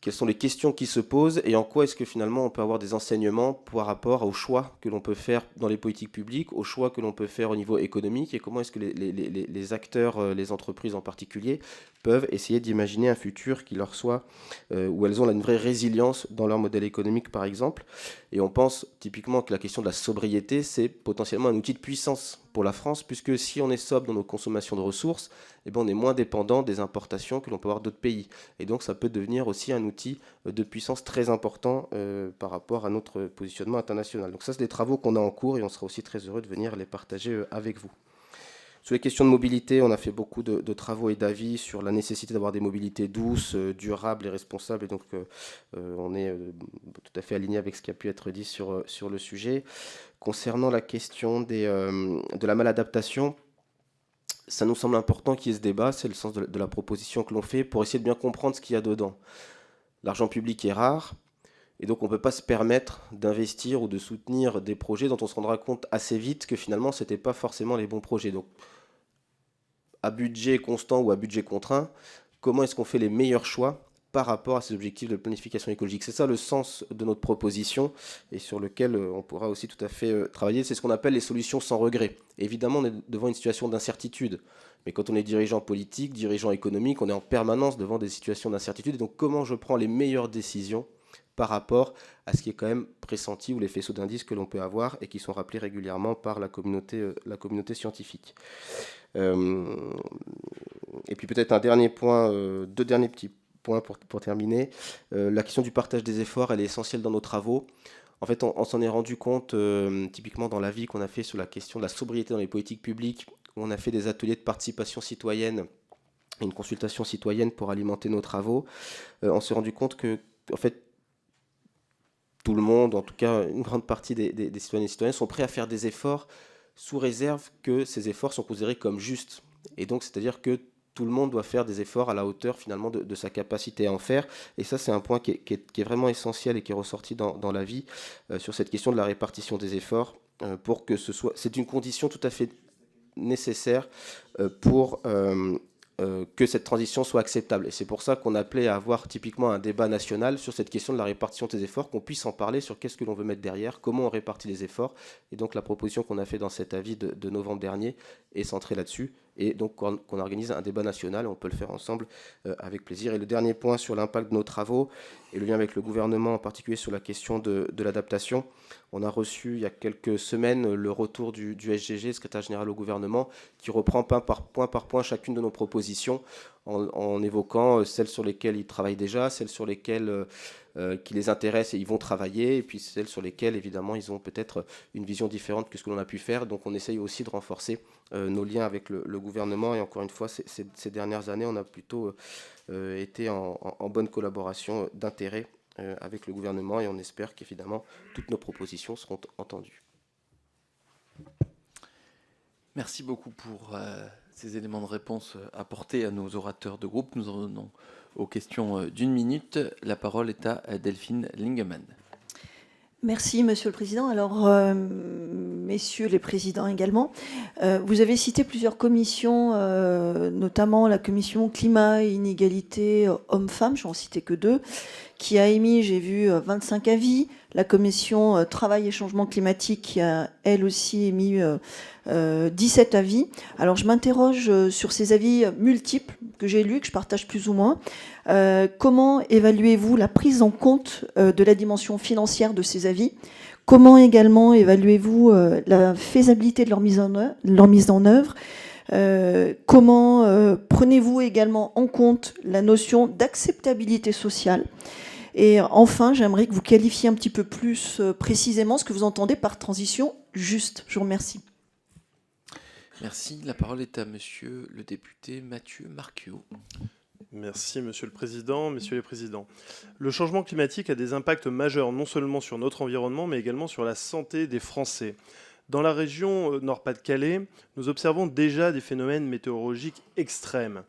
[SPEAKER 3] quelles sont les questions qui se posent et en quoi est-ce que finalement on peut avoir des enseignements par rapport aux choix que l'on peut faire dans les politiques publiques, aux choix que l'on peut faire au niveau économique et comment est-ce que les acteurs, les entreprises en particulier, peuvent essayer d'imaginer un futur qui leur soit, où elles ont une vraie résilience dans leur modèle économique par exemple. Et on pense typiquement que la question de la sobriété, c'est potentiellement un outil de puissance pour la France, puisque si on est sobre dans nos consommations de ressources, eh bien on est moins dépendant des importations que l'on peut avoir d'autres pays. Et donc ça peut devenir aussi un outil de puissance très important par rapport à notre positionnement international. Donc ça, c'est des travaux qu'on a en cours et on sera aussi très heureux de venir les partager avec vous. Sur les questions de mobilité, on a fait beaucoup de travaux et d'avis sur la nécessité d'avoir des mobilités douces, durables et responsables. Et donc, on est tout à fait aligné avec ce qui a pu être dit sur le sujet. Concernant la question de la maladaptation, ça nous semble important qu'il y ait ce débat. C'est le sens de la proposition que l'on fait pour essayer de bien comprendre ce qu'il y a dedans. L'argent public est rare. Et donc, on ne peut pas se permettre d'investir ou de soutenir des projets dont on se rendra compte assez vite que finalement, ce n'étaient pas forcément les bons projets. Donc, à budget constant ou à budget contraint, comment est-ce qu'on fait les meilleurs choix par rapport à ces objectifs de planification écologique? C'est ça le sens de notre proposition et sur lequel on pourra aussi tout à fait travailler. C'est ce qu'on appelle les solutions sans regret. Évidemment, on est devant une situation d'incertitude. Mais quand on est dirigeant politique, dirigeant économique, on est en permanence devant des situations d'incertitude. Et donc, comment je prends les meilleures décisions par rapport à ce qui est quand même pressenti ou les faisceaux d'indices que l'on peut avoir et qui sont rappelés régulièrement par la communauté scientifique. Et puis peut-être un dernier point, deux derniers petits points pour terminer. La question du partage des efforts, elle est essentielle dans nos travaux. En fait, on s'en est rendu compte typiquement dans l'avis qu'on a fait sur la question de la sobriété dans les politiques publiques, où on a fait des ateliers de participation citoyenne, une consultation citoyenne pour alimenter nos travaux. On s'est rendu compte que, en fait, tout le monde, en tout cas une grande partie des citoyennes et citoyens, sont prêts à faire des efforts sous réserve que ces efforts sont considérés comme justes. Et donc, c'est-à-dire que tout le monde doit faire des efforts à la hauteur finalement de sa capacité à en faire. Et ça, c'est un point qui est vraiment essentiel et qui est ressorti dans l'avis sur cette question de la répartition des efforts pour que ce soit... C'est une condition tout à fait nécessaire pour... que cette transition soit acceptable. Et c'est pour ça qu'on appelait à avoir typiquement un débat national sur cette question de la répartition des efforts, qu'on puisse en parler sur qu'est-ce que l'on veut mettre derrière, comment on répartit les efforts. Et donc la proposition qu'on a fait dans cet avis de novembre dernier est centrée là-dessus. Et donc qu'on organise un débat national, on peut le faire ensemble avec plaisir. Et le dernier point sur l'impact de nos travaux et le lien avec le gouvernement, en particulier sur la question de l'adaptation. On a reçu il y a quelques semaines le retour du SGG, secrétaire général au gouvernement, qui reprend point par point chacune de nos propositions en évoquant celles sur lesquelles ils travaillent déjà, celles sur lesquelles qui les intéressent et ils vont travailler, et puis celles sur lesquelles, évidemment, ils ont peut-être une vision différente que ce que l'on a pu faire. Donc on essaye aussi de renforcer nos liens avec le gouvernement, et encore une fois, ces dernières années, on a plutôt été en bonne collaboration d'intérêt avec le gouvernement, et on espère qu'évidemment, toutes nos propositions seront entendues.
[SPEAKER 1] Merci beaucoup pour ces éléments de réponse apportés à nos orateurs de groupe. Nous en venons aux questions d'une minute. La parole est à Delphine Lingemann.
[SPEAKER 12] Merci, Monsieur le Président. Alors, messieurs les présidents également, vous avez cité plusieurs commissions, notamment la commission climat et inégalité hommes-femmes, je n'en citais que 2, qui a émis, j'ai vu, 25 avis. La commission travail et changement climatique qui a, elle aussi, émis 17 avis. Alors, je m'interroge sur ces avis multiples que j'ai lus, que je partage plus ou moins. Comment évaluez-vous la prise en compte de la dimension financière de ces avis ? Comment également évaluez-vous la faisabilité de leur mise en œuvre ? Comment prenez-vous également en compte la notion d'acceptabilité sociale ? Et enfin, j'aimerais que vous qualifiez un petit peu plus précisément ce que vous entendez par transition juste. Je vous remercie.
[SPEAKER 1] Merci. La parole est à monsieur le député Mathieu Marquiot.
[SPEAKER 13] Merci, Monsieur le Président, Messieurs les Présidents. Le changement climatique a des impacts majeurs non seulement sur notre environnement, mais également sur la santé des Français. Dans la région Nord-Pas-de-Calais, nous observons déjà des phénomènes météorologiques extrêmes,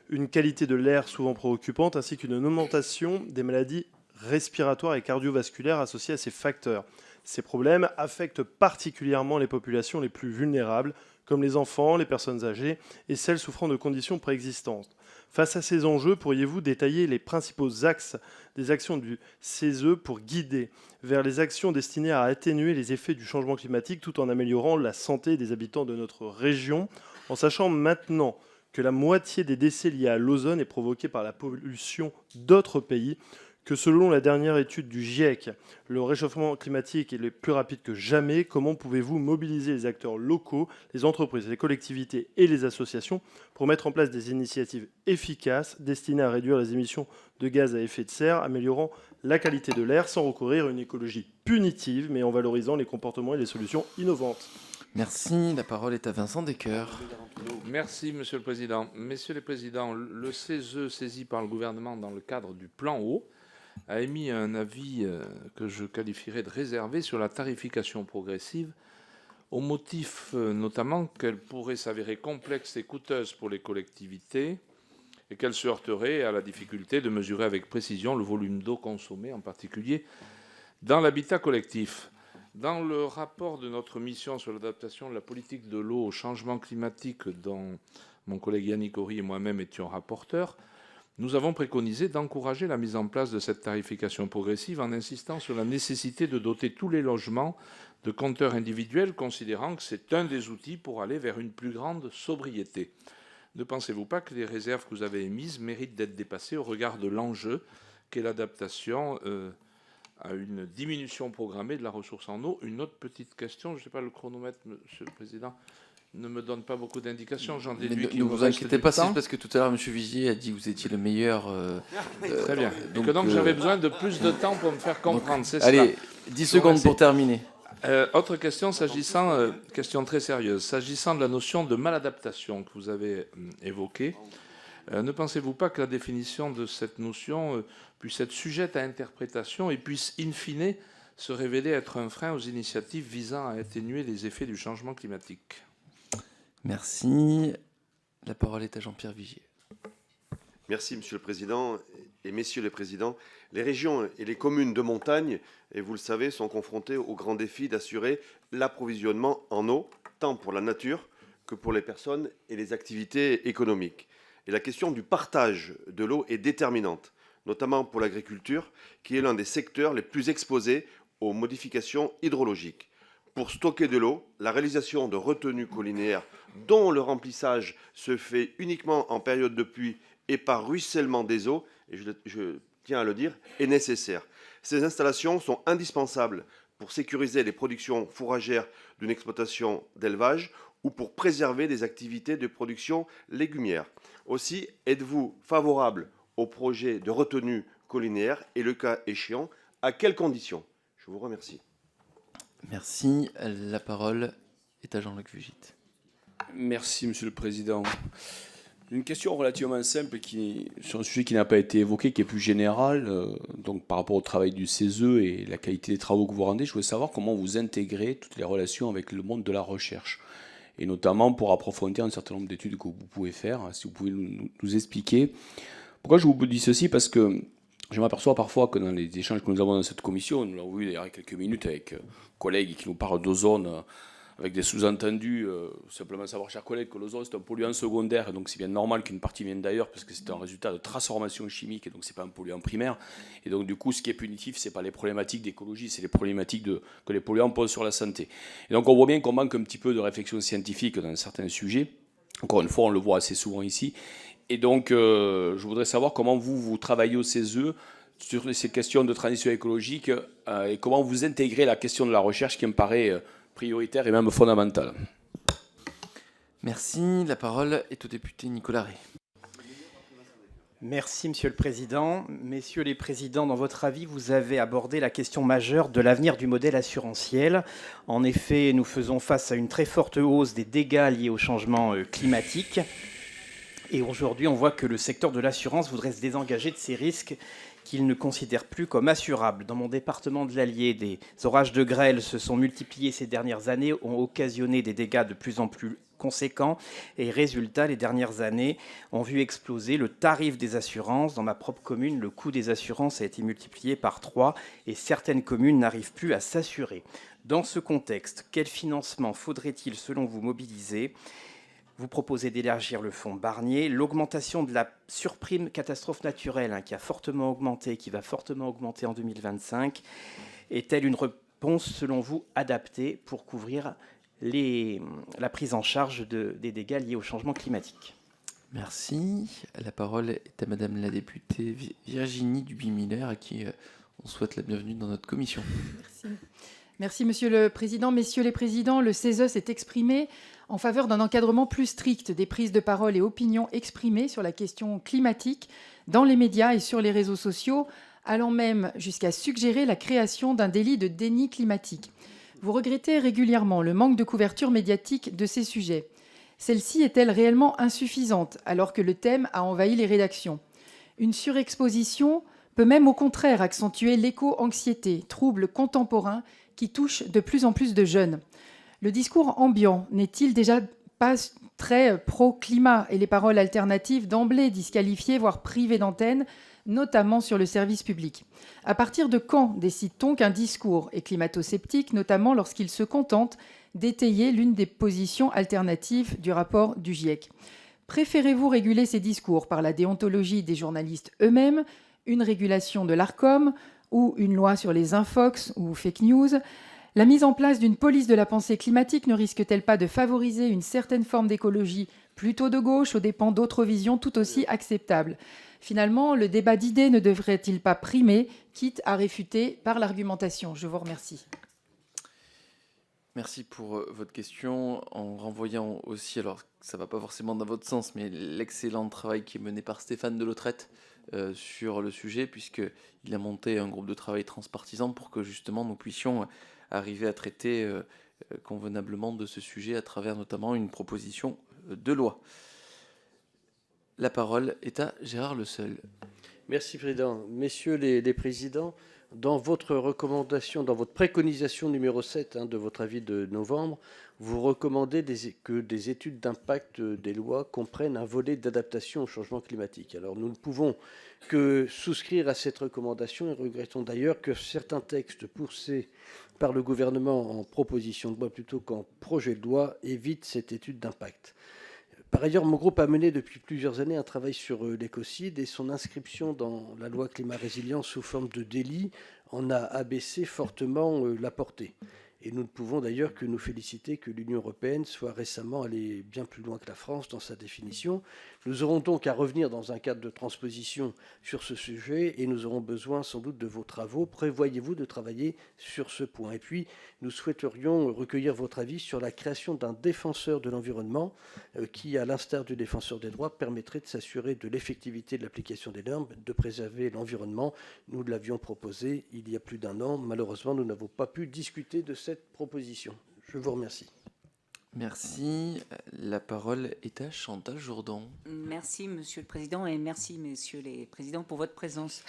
[SPEAKER 13] une qualité de l'air souvent préoccupante, ainsi qu'une augmentation des maladies respiratoires et cardiovasculaires associées à ces facteurs. Ces problèmes affectent particulièrement les populations les plus vulnérables, comme les enfants, les personnes âgées et celles souffrant de conditions préexistantes. Face à ces enjeux, pourriez-vous détailler les principaux axes des actions du CESE pour guider vers les actions destinées à atténuer les effets du changement climatique tout en améliorant la santé des habitants de notre région, en sachant maintenant que la moitié des décès liés à l'ozone est provoquée par la pollution d'autres pays, que selon la dernière étude du GIEC, le réchauffement climatique est le plus rapide que jamais. Comment pouvez-vous mobiliser les acteurs locaux, les entreprises, les collectivités et les associations pour mettre en place des initiatives efficaces destinées à réduire les émissions de gaz à effet de serre, améliorant la qualité de l'air sans recourir à une écologie punitive, mais en valorisant les comportements et les solutions innovantes?
[SPEAKER 1] Merci. La parole est à Vincent Descoeur.
[SPEAKER 7] Merci, Monsieur le Président. Messieurs les Présidents, le CESE, saisi par le gouvernement dans le cadre du plan eau, a émis un avis que je qualifierais de réservé sur la tarification progressive, au motif notamment qu'elle pourrait s'avérer complexe et coûteuse pour les collectivités et qu'elle se heurterait à la difficulté de mesurer avec précision le volume d'eau consommé, en particulier dans l'habitat collectif. Dans le rapport de notre mission sur l'adaptation de la politique de l'eau au changement climatique, dont mon collègue Yannick Horry et moi-même étions rapporteurs, nous avons préconisé d'encourager la mise en place de cette tarification progressive en insistant sur la nécessité de doter tous les logements de compteurs individuels, considérant que c'est un des outils pour aller vers une plus grande sobriété. Ne pensez-vous pas que les réserves que vous avez émises méritent d'être dépassées au regard de l'enjeu qu'est l'adaptation à une diminution programmée de la ressource en eau? Une autre petite question, je ne sais pas, le chronomètre, Monsieur le Président, ne me donne pas beaucoup d'indications. J'en déduis qu'il
[SPEAKER 1] ne vous inquiétez pas, c'est parce que tout à l'heure, M. Vigier a dit que vous étiez le meilleur.
[SPEAKER 7] Très bien. Donc j'avais besoin de plus de temps pour me faire comprendre. C'est
[SPEAKER 1] allez, 10 secondes pour terminer.
[SPEAKER 7] Autre question, question très sérieuse, s'agissant de la notion de maladaptation que vous avez évoquée, ne pensez-vous pas que la définition de cette notion puisse être sujette à interprétation et puisse, in fine, se révéler être un frein aux initiatives visant à atténuer les effets du changement climatique?
[SPEAKER 1] Merci. La parole est à Jean-Pierre Vigier.
[SPEAKER 14] Merci, Monsieur le Président et Messieurs les Présidents. Les régions et les communes de montagne, et vous le savez, sont confrontées au grand défi d'assurer l'approvisionnement en eau, tant pour la nature que pour les personnes et les activités économiques. Et la question du partage de l'eau est déterminante, notamment pour l'agriculture, qui est l'un des secteurs les plus exposés aux modifications hydrologiques. Pour stocker de l'eau, la réalisation de retenues collinaires dont le remplissage se fait uniquement en période de pluie et par ruissellement des eaux, et je tiens à le dire, est nécessaire. Ces installations sont indispensables pour sécuriser les productions fourragères d'une exploitation d'élevage ou pour préserver des activités de production légumière. Aussi, êtes-vous favorable au projet de retenue collinaire et le cas échéant, à quelles conditions? Je vous remercie.
[SPEAKER 1] Merci. La parole est à Jean-Luc Fugit.
[SPEAKER 15] Merci, Monsieur le Président. Une question relativement simple sur un sujet qui n'a pas été évoqué, qui est plus général, donc par rapport au travail du CESE et la qualité des travaux que vous rendez. Je voulais savoir comment vous intégrez toutes les relations avec le monde de la recherche, et notamment pour approfondir un certain nombre d'études que vous pouvez faire. Si vous pouvez nous expliquer. Pourquoi je vous dis ceci? Parce que je m'aperçois parfois que dans les échanges que nous avons dans cette commission, nous l'avons vu d'ailleurs il y a quelques minutes avec collègues qui nous parlent d'ozone, avec des sous-entendus, simplement savoir, chers collègues, que l'ozone c'est un polluant secondaire, et donc c'est bien normal qu'une partie vienne d'ailleurs, parce que c'est un résultat de transformation chimique, et donc c'est pas un polluant primaire. Et donc du coup, ce qui est punitif, c'est pas les problématiques d'écologie, c'est les problématiques que les polluants posent sur la santé. Et donc on voit bien qu'on manque un petit peu de réflexion scientifique dans certains sujets. Encore une fois, on le voit assez souvent ici. Et donc, je voudrais savoir comment vous travaillez au CESE sur ces questions de transition écologique et comment vous intégrez la question de la recherche qui me paraît prioritaire et même fondamentale.
[SPEAKER 1] Merci. La parole est au député Nicolas Rey.
[SPEAKER 16] Merci, Monsieur le Président. Messieurs les Présidents, dans votre avis, vous avez abordé la question majeure de l'avenir du modèle assurantiel. En effet, nous faisons face à une très forte hausse des dégâts liés au changement climatique. Et aujourd'hui, on voit que le secteur de l'assurance voudrait se désengager de ces risques qu'il ne considère plus comme assurables. Dans mon département de l'Allier, des orages de grêle se sont multipliés ces dernières années, ont occasionné des dégâts de plus en plus conséquents. Et résultat, les dernières années ont vu exploser le tarif des assurances. Dans ma propre commune, le coût des assurances a été multiplié par 3 et certaines communes n'arrivent plus à s'assurer. Dans ce contexte, quel financement faudrait-il, selon vous, mobiliser ? Vous proposez d'élargir le fonds Barnier. L'augmentation de la surprime catastrophe naturelle, qui a fortement augmenté, qui va fortement augmenter en 2025, est-elle une réponse, selon vous, adaptée pour couvrir la prise en charge des dégâts liés au changement climatique?
[SPEAKER 1] Merci. La parole est à Madame la députée Virginie Duby-Miller, à qui on souhaite la bienvenue dans notre commission.
[SPEAKER 17] Merci. Merci, Monsieur le Président. Messieurs les Présidents, le CESE s'est exprimé en faveur d'un encadrement plus strict des prises de parole et opinions exprimées sur la question climatique dans les médias et sur les réseaux sociaux, allant même jusqu'à suggérer la création d'un délit de déni climatique. Vous regrettez régulièrement le manque de couverture médiatique de ces sujets. Celle-ci est-elle réellement insuffisante alors que le thème a envahi les rédactions? Une surexposition peut même au contraire accentuer l'éco-anxiété, trouble contemporain qui touche de plus en plus de jeunes. Le discours ambiant n'est-il déjà pas très pro-climat et les paroles alternatives d'emblée disqualifiées, voire privées d'antenne, notamment sur le service public? À partir de quand décide-t-on qu'un discours est climato-sceptique, notamment lorsqu'il se contente d'étayer l'une des positions alternatives du rapport du GIEC? Préférez-vous réguler ces discours par la déontologie des journalistes eux-mêmes, une régulation de l'ARCOM ou une loi sur les infox ou fake news? La mise en place d'une police de la pensée climatique ne risque-t-elle pas de favoriser une certaine forme d'écologie plutôt de gauche aux dépens d'autres visions tout aussi acceptables? Finalement, le débat d'idées ne devrait-il pas primer, quitte à réfuter par l'argumentation? Je vous remercie.
[SPEAKER 1] Merci pour votre question, en renvoyant aussi, alors ça ne va pas forcément dans votre sens, mais l'excellent travail qui est mené par Stéphane Delautrette sur le sujet, puisqu'il a monté un groupe de travail transpartisan pour que justement nous puissions arriver à traiter convenablement de ce sujet à travers notamment une proposition de loi. La parole est à Gérard Le Seul.
[SPEAKER 10] Merci, Président. Messieurs les Présidents, dans votre recommandation, dans votre préconisation numéro 7 de votre avis de novembre, vous recommandez que des études d'impact des lois comprennent un volet d'adaptation au changement climatique. Alors nous ne pouvons que souscrire à cette recommandation et regrettons d'ailleurs que certains textes poussés par le gouvernement en proposition de loi plutôt qu'en projet de loi évitent cette étude d'impact. Par ailleurs, mon groupe a mené depuis plusieurs années un travail sur l'écocide et son inscription dans la loi climat résilience sous forme de délit en a abaissé fortement la portée. Et nous ne pouvons d'ailleurs que nous féliciter que l'Union européenne soit récemment allée bien plus loin que la France dans sa définition. Nous aurons donc à revenir dans un cadre de transposition sur ce sujet et nous aurons besoin sans doute de vos travaux. Prévoyez-vous de travailler sur ce point? Et puis, nous souhaiterions recueillir votre avis sur la création d'un défenseur de l'environnement qui, à l'instar du défenseur des droits, permettrait de s'assurer de l'effectivité de l'application des normes, de préserver l'environnement. Nous l'avions proposé il y a plus d'1 an. Malheureusement, nous n'avons pas pu discuter de cette proposition. Je vous remercie.
[SPEAKER 1] Merci. La parole est à Chantal Jourdan.
[SPEAKER 18] Merci, Monsieur le Président, et merci, Messieurs les Présidents, pour votre présence.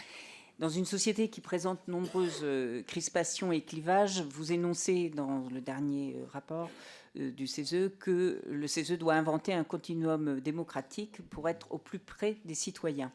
[SPEAKER 18] Dans une société qui présente nombreuses crispations et clivages, vous énoncez dans le dernier rapport du CESE que le CESE doit inventer un continuum démocratique pour être au plus près des citoyens.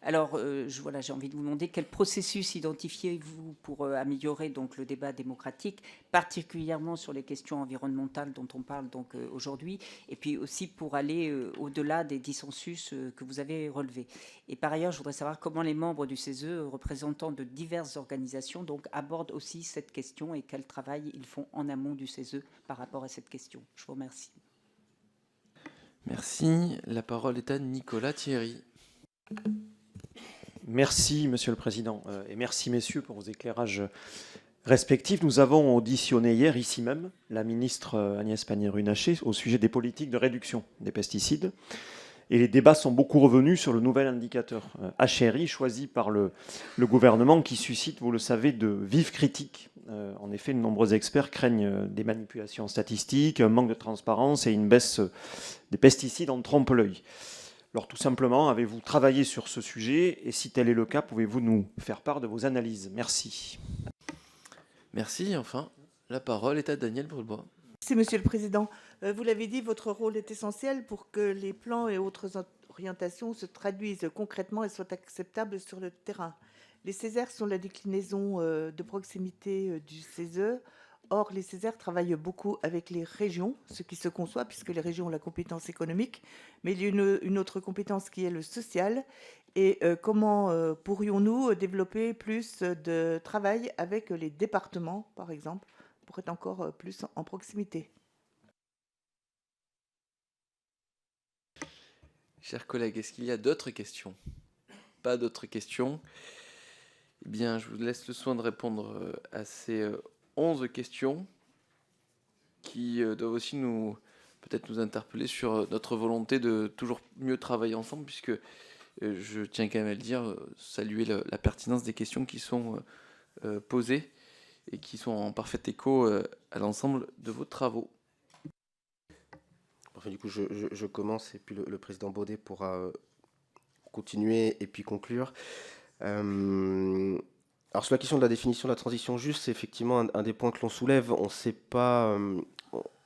[SPEAKER 18] Alors, voilà, j'ai envie de vous demander quel processus identifiez-vous pour améliorer donc le débat démocratique, particulièrement sur les questions environnementales dont on parle donc aujourd'hui, et puis aussi pour aller au-delà des dissensus que vous avez relevés. Et par ailleurs, je voudrais savoir comment les membres du CESE, représentants de diverses organisations, donc abordent aussi cette question et quel travail ils font en amont du CESE par rapport à cette question. Je vous remercie.
[SPEAKER 1] Merci. La parole est à Nicolas Thierry.
[SPEAKER 19] Merci, Monsieur le Président, et merci, messieurs, pour vos éclairages respectifs. Nous avons auditionné hier, ici même, la ministre Agnès Pannier-Runacher au sujet des politiques de réduction des pesticides. Et les débats sont beaucoup revenus sur le nouvel indicateur HRI choisi par le gouvernement qui suscite, vous le savez, de vives critiques. En effet, de nombreux experts craignent des manipulations statistiques, un manque de transparence et une baisse des pesticides en trompe-l'œil. Alors tout simplement, avez-vous travaillé sur ce sujet? Et si tel est le cas, pouvez-vous nous faire part de vos analyses? Merci.
[SPEAKER 1] Merci. Enfin, la parole est à Daniel Brulbois.
[SPEAKER 4] Merci, Monsieur le Président. Vous l'avez dit, votre rôle est essentiel pour que les plans et autres orientations se traduisent concrètement et soient acceptables sur le terrain. Les Césaires sont la déclinaison de proximité du CESE. Or, les Césaires travaillent beaucoup avec les régions, ce qui se conçoit puisque les régions ont la compétence économique, mais il y a une autre compétence qui est le social. Et comment pourrions-nous développer plus de travail avec les départements, par exemple, pour être encore plus en proximité?
[SPEAKER 1] Chers collègues, est-ce qu'il y a d'autres questions? Pas d'autres questions? Eh bien, je vous laisse le soin de répondre à ces 11 questions qui doivent aussi peut-être nous interpeller sur notre volonté de toujours mieux travailler ensemble, puisque je tiens quand même à le dire, saluer la pertinence des questions qui sont posées et qui sont en parfait écho à l'ensemble de vos travaux.
[SPEAKER 3] Enfin, du coup, je commence et puis le président Baudet pourra continuer et puis conclure. Alors sur la question de la définition de la transition juste, c'est effectivement un des points que l'on soulève. On sait pas,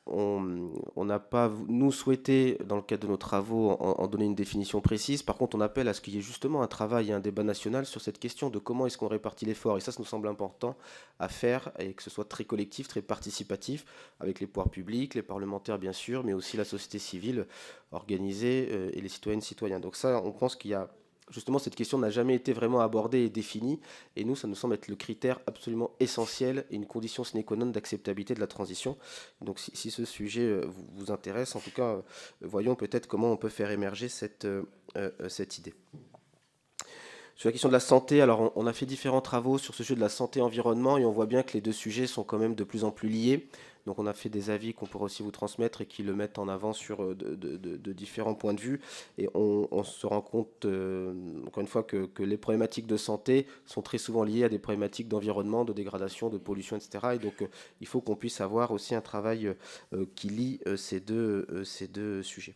[SPEAKER 3] on n'a pas, nous, souhaité, dans le cadre de nos travaux, en donner une définition précise. Par contre, on appelle à ce qu'il y ait justement un travail et un débat national sur cette question de comment est-ce qu'on répartit l'effort. Et ça nous semble important à faire et que ce soit très collectif, très participatif, avec les pouvoirs publics, les parlementaires bien sûr, mais aussi la société civile organisée et les citoyennes et citoyens. Donc ça, on pense qu'il y a... Justement, cette question n'a jamais été vraiment abordée et définie, et nous, ça nous semble être le critère absolument essentiel et une condition sine qua non d'acceptabilité de la transition. Donc, si ce sujet vous intéresse, en tout cas, voyons peut-être comment on peut faire émerger cette idée. Sur la question de la santé, alors on a fait différents travaux sur ce sujet de la santé-environnement, et on voit bien que les deux sujets sont quand même de plus en plus liés. Donc on a fait des avis qu'on pourra aussi vous transmettre et qui le mettent en avant sur de différents points de vue. Et on se rend compte, encore une fois, que les problématiques de santé sont très souvent liées à des problématiques d'environnement, de dégradation, de pollution, etc. Et donc il faut qu'on puisse avoir aussi un travail qui lie ces deux sujets.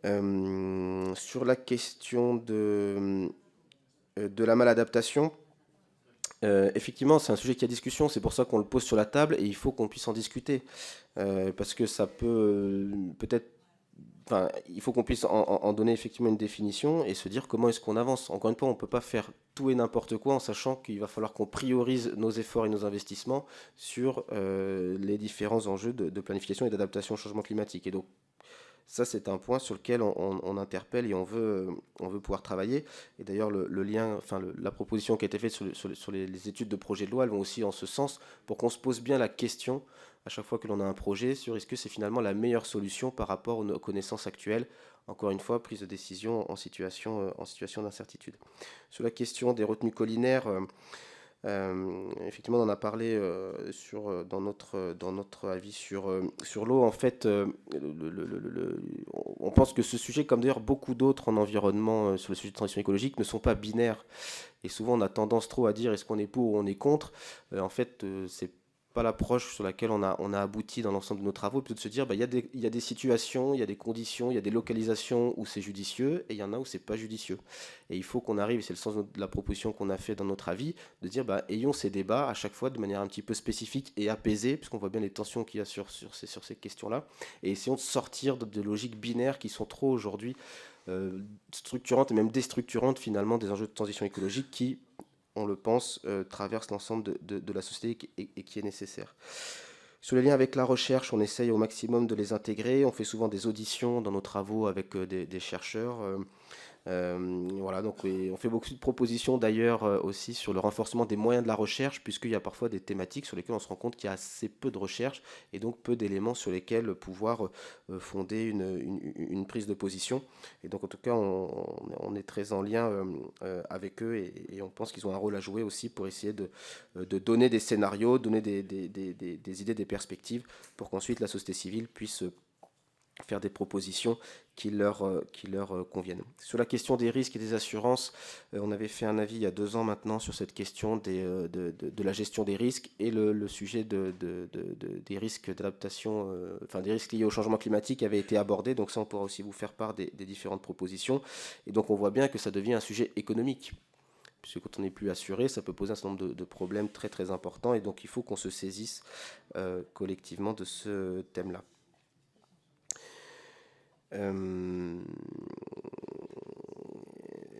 [SPEAKER 3] Sur la question de la maladaptation, effectivement, c'est un sujet qui a discussion, c'est pour ça qu'on le pose sur la table et il faut qu'on puisse en discuter. Parce que ça peut-être... Enfin, il faut qu'on puisse en donner effectivement une définition et se dire comment est-ce qu'on avance. Encore une fois, on ne peut pas faire tout et n'importe quoi en sachant qu'il va falloir qu'on priorise nos efforts et nos investissements sur les différents enjeux de planification et d'adaptation au changement climatique. Et donc, Ça, c'est un point sur lequel on interpelle et on veut pouvoir travailler. Et d'ailleurs, le lien, enfin, la proposition qui a été faite sur les études de projet de loi, elles vont aussi en ce sens pour qu'on se pose bien la question à chaque fois que l'on a un projet sur est-ce que c'est finalement la meilleure solution par rapport aux connaissances actuelles. Encore une fois, prise de décision en situation d'incertitude. Sur la question des retenues collinaires, effectivement, on en a parlé dans notre avis sur l'eau. En fait, on pense que ce sujet, comme d'ailleurs beaucoup d'autres en environnement sur le sujet de transition écologique, ne sont pas binaires. Et souvent, on a tendance trop à dire est-ce qu'on est pour ou on est contre. En fait, c'est pas l'approche sur laquelle on a abouti dans l'ensemble de nos travaux, plutôt de se dire il y a des situations, il y a des conditions, il y a des localisations où c'est judicieux et il y en a où c'est pas judicieux. Et il faut qu'on arrive, et c'est le sens de la proposition qu'on a fait dans notre avis, de dire ayons ces débats à chaque fois de manière un petit peu spécifique et apaisée, puisqu'on voit bien les tensions qu'il y a sur ces questions-là, et essayons de sortir de logiques binaires qui sont trop aujourd'hui structurantes et même déstructurantes finalement des enjeux de transition écologique qui, on le pense, traverse l'ensemble de la société et qui est nécessaire. Sur les liens avec la recherche, on essaye au maximum de les intégrer. On fait souvent des auditions dans nos travaux avec des chercheurs. Voilà, donc on fait beaucoup de propositions d'ailleurs aussi sur le renforcement des moyens de la recherche, puisqu'il y a parfois des thématiques sur lesquelles on se rend compte qu'il y a assez peu de recherche et donc peu d'éléments sur lesquels pouvoir fonder une prise de position. Et donc en tout cas, on est très en lien avec eux et on pense qu'ils ont un rôle à jouer aussi pour essayer de donner des scénarios, donner des idées, des perspectives pour qu'ensuite la société civile puisse faire des propositions qui leur conviennent. Sur la question des risques et des assurances, on avait fait un avis il y a 2 ans maintenant sur cette question de la gestion des risques et le sujet des risques d'adaptation, enfin des risques liés au changement climatique avait été abordé, donc ça on pourra aussi vous faire part des différentes propositions. Et donc on voit bien que ça devient un sujet économique. Puisque quand on n'est plus assuré, ça peut poser un certain nombre de problèmes très très importants et donc il faut qu'on se saisisse collectivement de ce thème-là.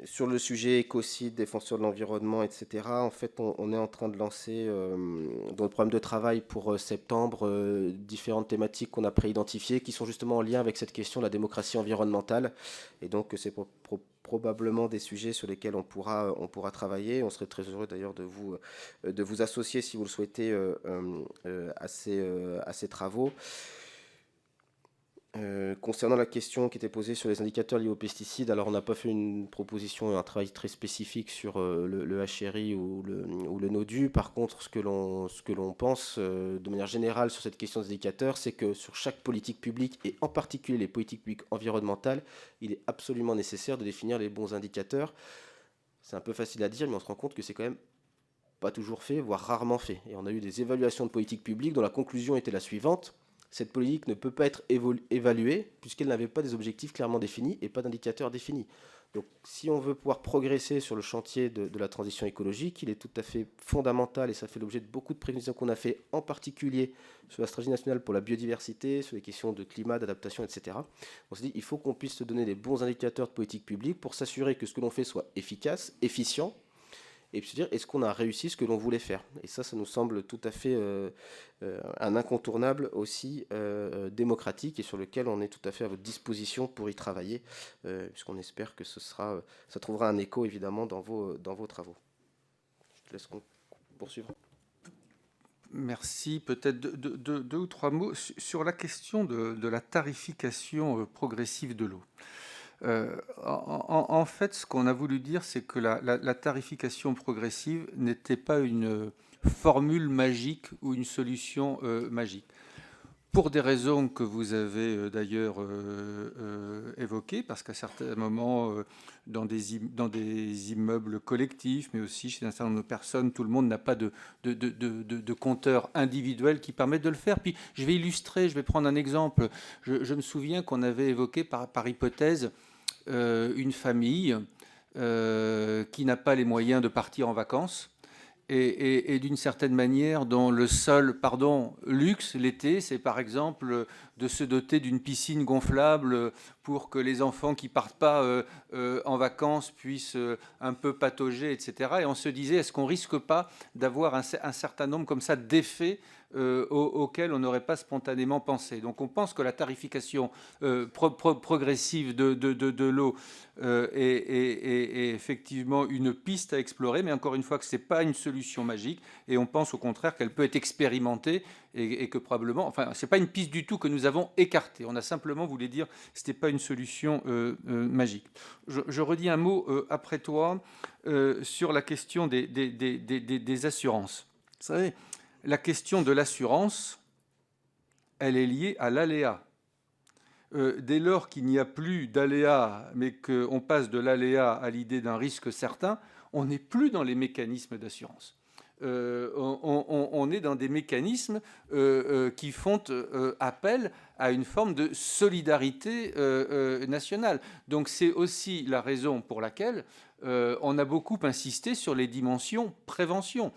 [SPEAKER 3] Sur le sujet écocide, défenseur de l'environnement, etc., en fait, on est en train de lancer dans le programme de travail pour septembre différentes thématiques qu'on a préidentifiées qui sont justement en lien avec cette question de la démocratie environnementale. Et donc, c'est probablement des sujets sur lesquels on pourra travailler. On serait très heureux d'ailleurs de vous associer si vous le souhaitez à ces travaux. Concernant la question qui était posée sur les indicateurs liés aux pesticides, alors on n'a pas fait une proposition, un travail très spécifique sur le HRI ou le NODU. Par contre, ce que l'on pense de manière générale sur cette question des indicateurs, c'est que sur chaque politique publique, et en particulier les politiques publiques environnementales, il est absolument nécessaire de définir les bons indicateurs. C'est un peu facile à dire, mais on se rend compte que c'est quand même pas toujours fait, voire rarement fait. Et on a eu des évaluations de politique publique dont la conclusion était la suivante. Cette politique ne peut pas être évaluée puisqu'elle n'avait pas des objectifs clairement définis et pas d'indicateurs définis. Donc si on veut pouvoir progresser sur le chantier de la transition écologique, il est tout à fait fondamental, et ça fait l'objet de beaucoup de prévisions qu'on a fait, en particulier sur la stratégie nationale pour la biodiversité, sur les questions de climat, d'adaptation, etc. On se dit qu'il faut qu'on puisse se donner des bons indicateurs de politique publique pour s'assurer que ce que l'on fait soit efficace, efficient, et puis se dire est-ce qu'on a réussi ce que l'on voulait faire. Et ça nous semble tout à fait un incontournable aussi démocratique et sur lequel on est tout à fait à votre disposition pour y travailler, puisqu'on espère que ça trouvera un écho évidemment dans vos travaux. Je te laisse poursuivre.
[SPEAKER 2] Merci. Peut-être deux ou trois mots sur la question de la tarification progressive de l'eau. En fait, ce qu'on a voulu dire, c'est que la tarification progressive n'était pas une formule magique ou une solution magique. Pour des raisons que vous avez d'ailleurs évoquées, parce qu'à certains moments, dans des immeubles collectifs, mais aussi chez un certain nombre de personnes, tout le monde n'a pas de compteur individuel qui permette de le faire. Puis je vais illustrer, je vais prendre un exemple. Je me souviens qu'on avait évoqué par hypothèse une famille qui n'a pas les moyens de partir en vacances Et d'une certaine manière, dont le seul luxe l'été, c'est par exemple de se doter d'une piscine gonflable pour que les enfants qui partent pas en vacances puissent un peu patauger, etc. Et on se disait, est-ce qu'on risque pas d'avoir un certain nombre comme ça d'effets auxquels on n'aurait pas spontanément pensé. Donc on pense que la tarification progressive de l'eau est effectivement une piste à explorer, mais encore une fois que ce n'est pas une solution magique, et on pense au contraire qu'elle peut être expérimentée et que probablement, enfin, ce n'est pas une piste du tout que nous avons écartée. On a simplement voulu dire que ce n'était pas une solution magique. Je redis un mot après toi sur la question des assurances. Vous savez, la question de l'assurance, elle est liée à l'aléa. Dès lors qu'il n'y a plus d'aléa, mais qu'on passe de l'aléa à l'idée d'un risque certain, on n'est plus dans les mécanismes d'assurance. On est dans des mécanismes qui font appel à une forme de solidarité nationale. Donc c'est aussi la raison pour laquelle on a beaucoup insisté sur les dimensions prévention.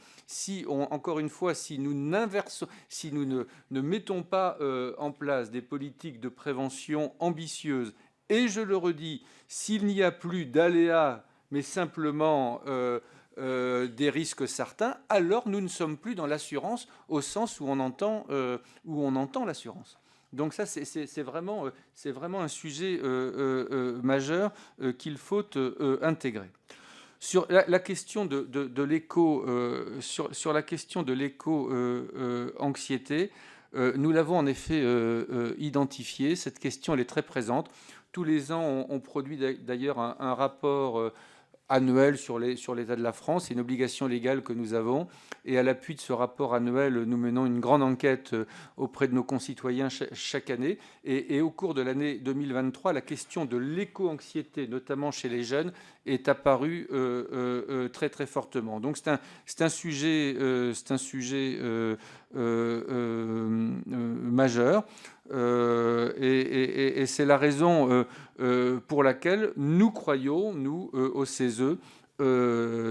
[SPEAKER 2] Encore une fois, si nous ne mettons pas en place des politiques de prévention ambitieuses, et je le redis, s'il n'y a plus d'aléas, mais simplement des risques certains, alors nous ne sommes plus dans l'assurance au sens où on entend l'assurance. Donc ça, c'est vraiment un sujet majeur qu'il faut intégrer. Sur la question de l'éco, sur la question de l'éco-anxiété, nous l'avons en effet identifiée. Cette question, elle est très présente. Tous les ans, on produit d'ailleurs un rapport annuel sur l'état de la France. C'est une obligation légale que nous avons. Et à l'appui de ce rapport annuel, nous menons une grande enquête auprès de nos concitoyens chaque année. Et au cours de l'année 2023, la question de l'éco-anxiété, notamment chez les jeunes, est apparue très très fortement. Donc c'est un sujet majeur. Et c'est la raison pour laquelle nous croyons, nous, au CESE,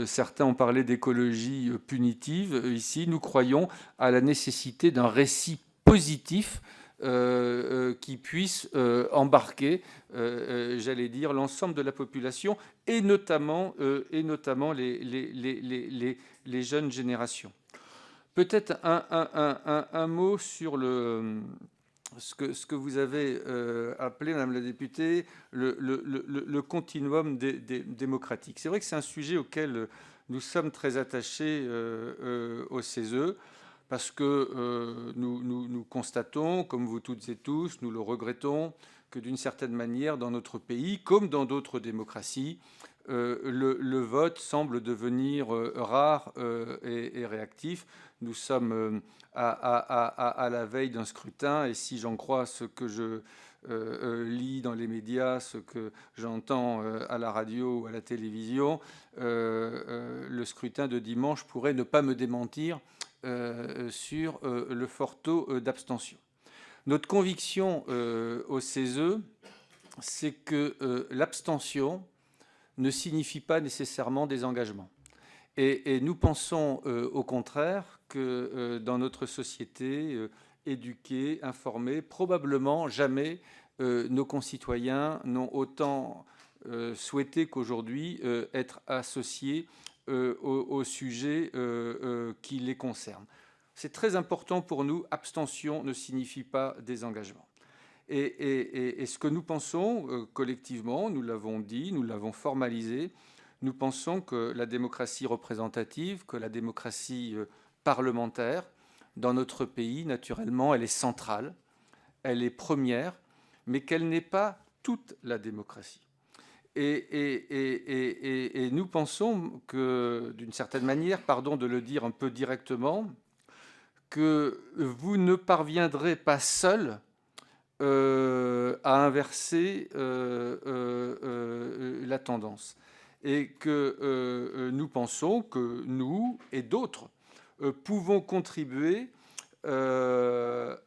[SPEAKER 2] certains ont parlé d'écologie punitive, ici, nous croyons à la nécessité d'un récit positif qui puisse embarquer, j'allais dire, l'ensemble de la population, et notamment les jeunes générations. Peut-être un mot sur ce que vous avez appelé, Madame la députée, le continuum démocratique. C'est vrai que c'est un sujet auquel nous sommes très attachés au CESE, parce que nous constatons, comme vous toutes et tous, nous le regrettons, que d'une certaine manière, dans notre pays, comme dans d'autres démocraties, le vote semble devenir rare et réactif. Nous sommes à la veille d'un scrutin, et si j'en crois ce que je lis dans les médias, ce que j'entends à la radio ou à la télévision, le scrutin de dimanche pourrait ne pas me démentir sur le fort taux d'abstention. Notre conviction au CESE, c'est que l'abstention ne signifie pas nécessairement des engagements. Et nous pensons au contraire que dans notre société éduquée, informée, probablement jamais nos concitoyens n'ont autant souhaité qu'aujourd'hui être associés au sujet qui les concerne. C'est très important pour nous, abstention ne signifie pas désengagement. Et ce que nous pensons collectivement, nous l'avons dit, nous l'avons formalisé, nous pensons que la démocratie représentative, que la démocratie parlementaire, dans notre pays, naturellement, elle est centrale, elle est première, mais qu'elle n'est pas toute la démocratie. Et nous pensons que, d'une certaine manière, pardon de le dire un peu directement, que vous ne parviendrez pas seul à inverser la tendance. Et que nous pensons que nous et d'autres pouvons contribuer à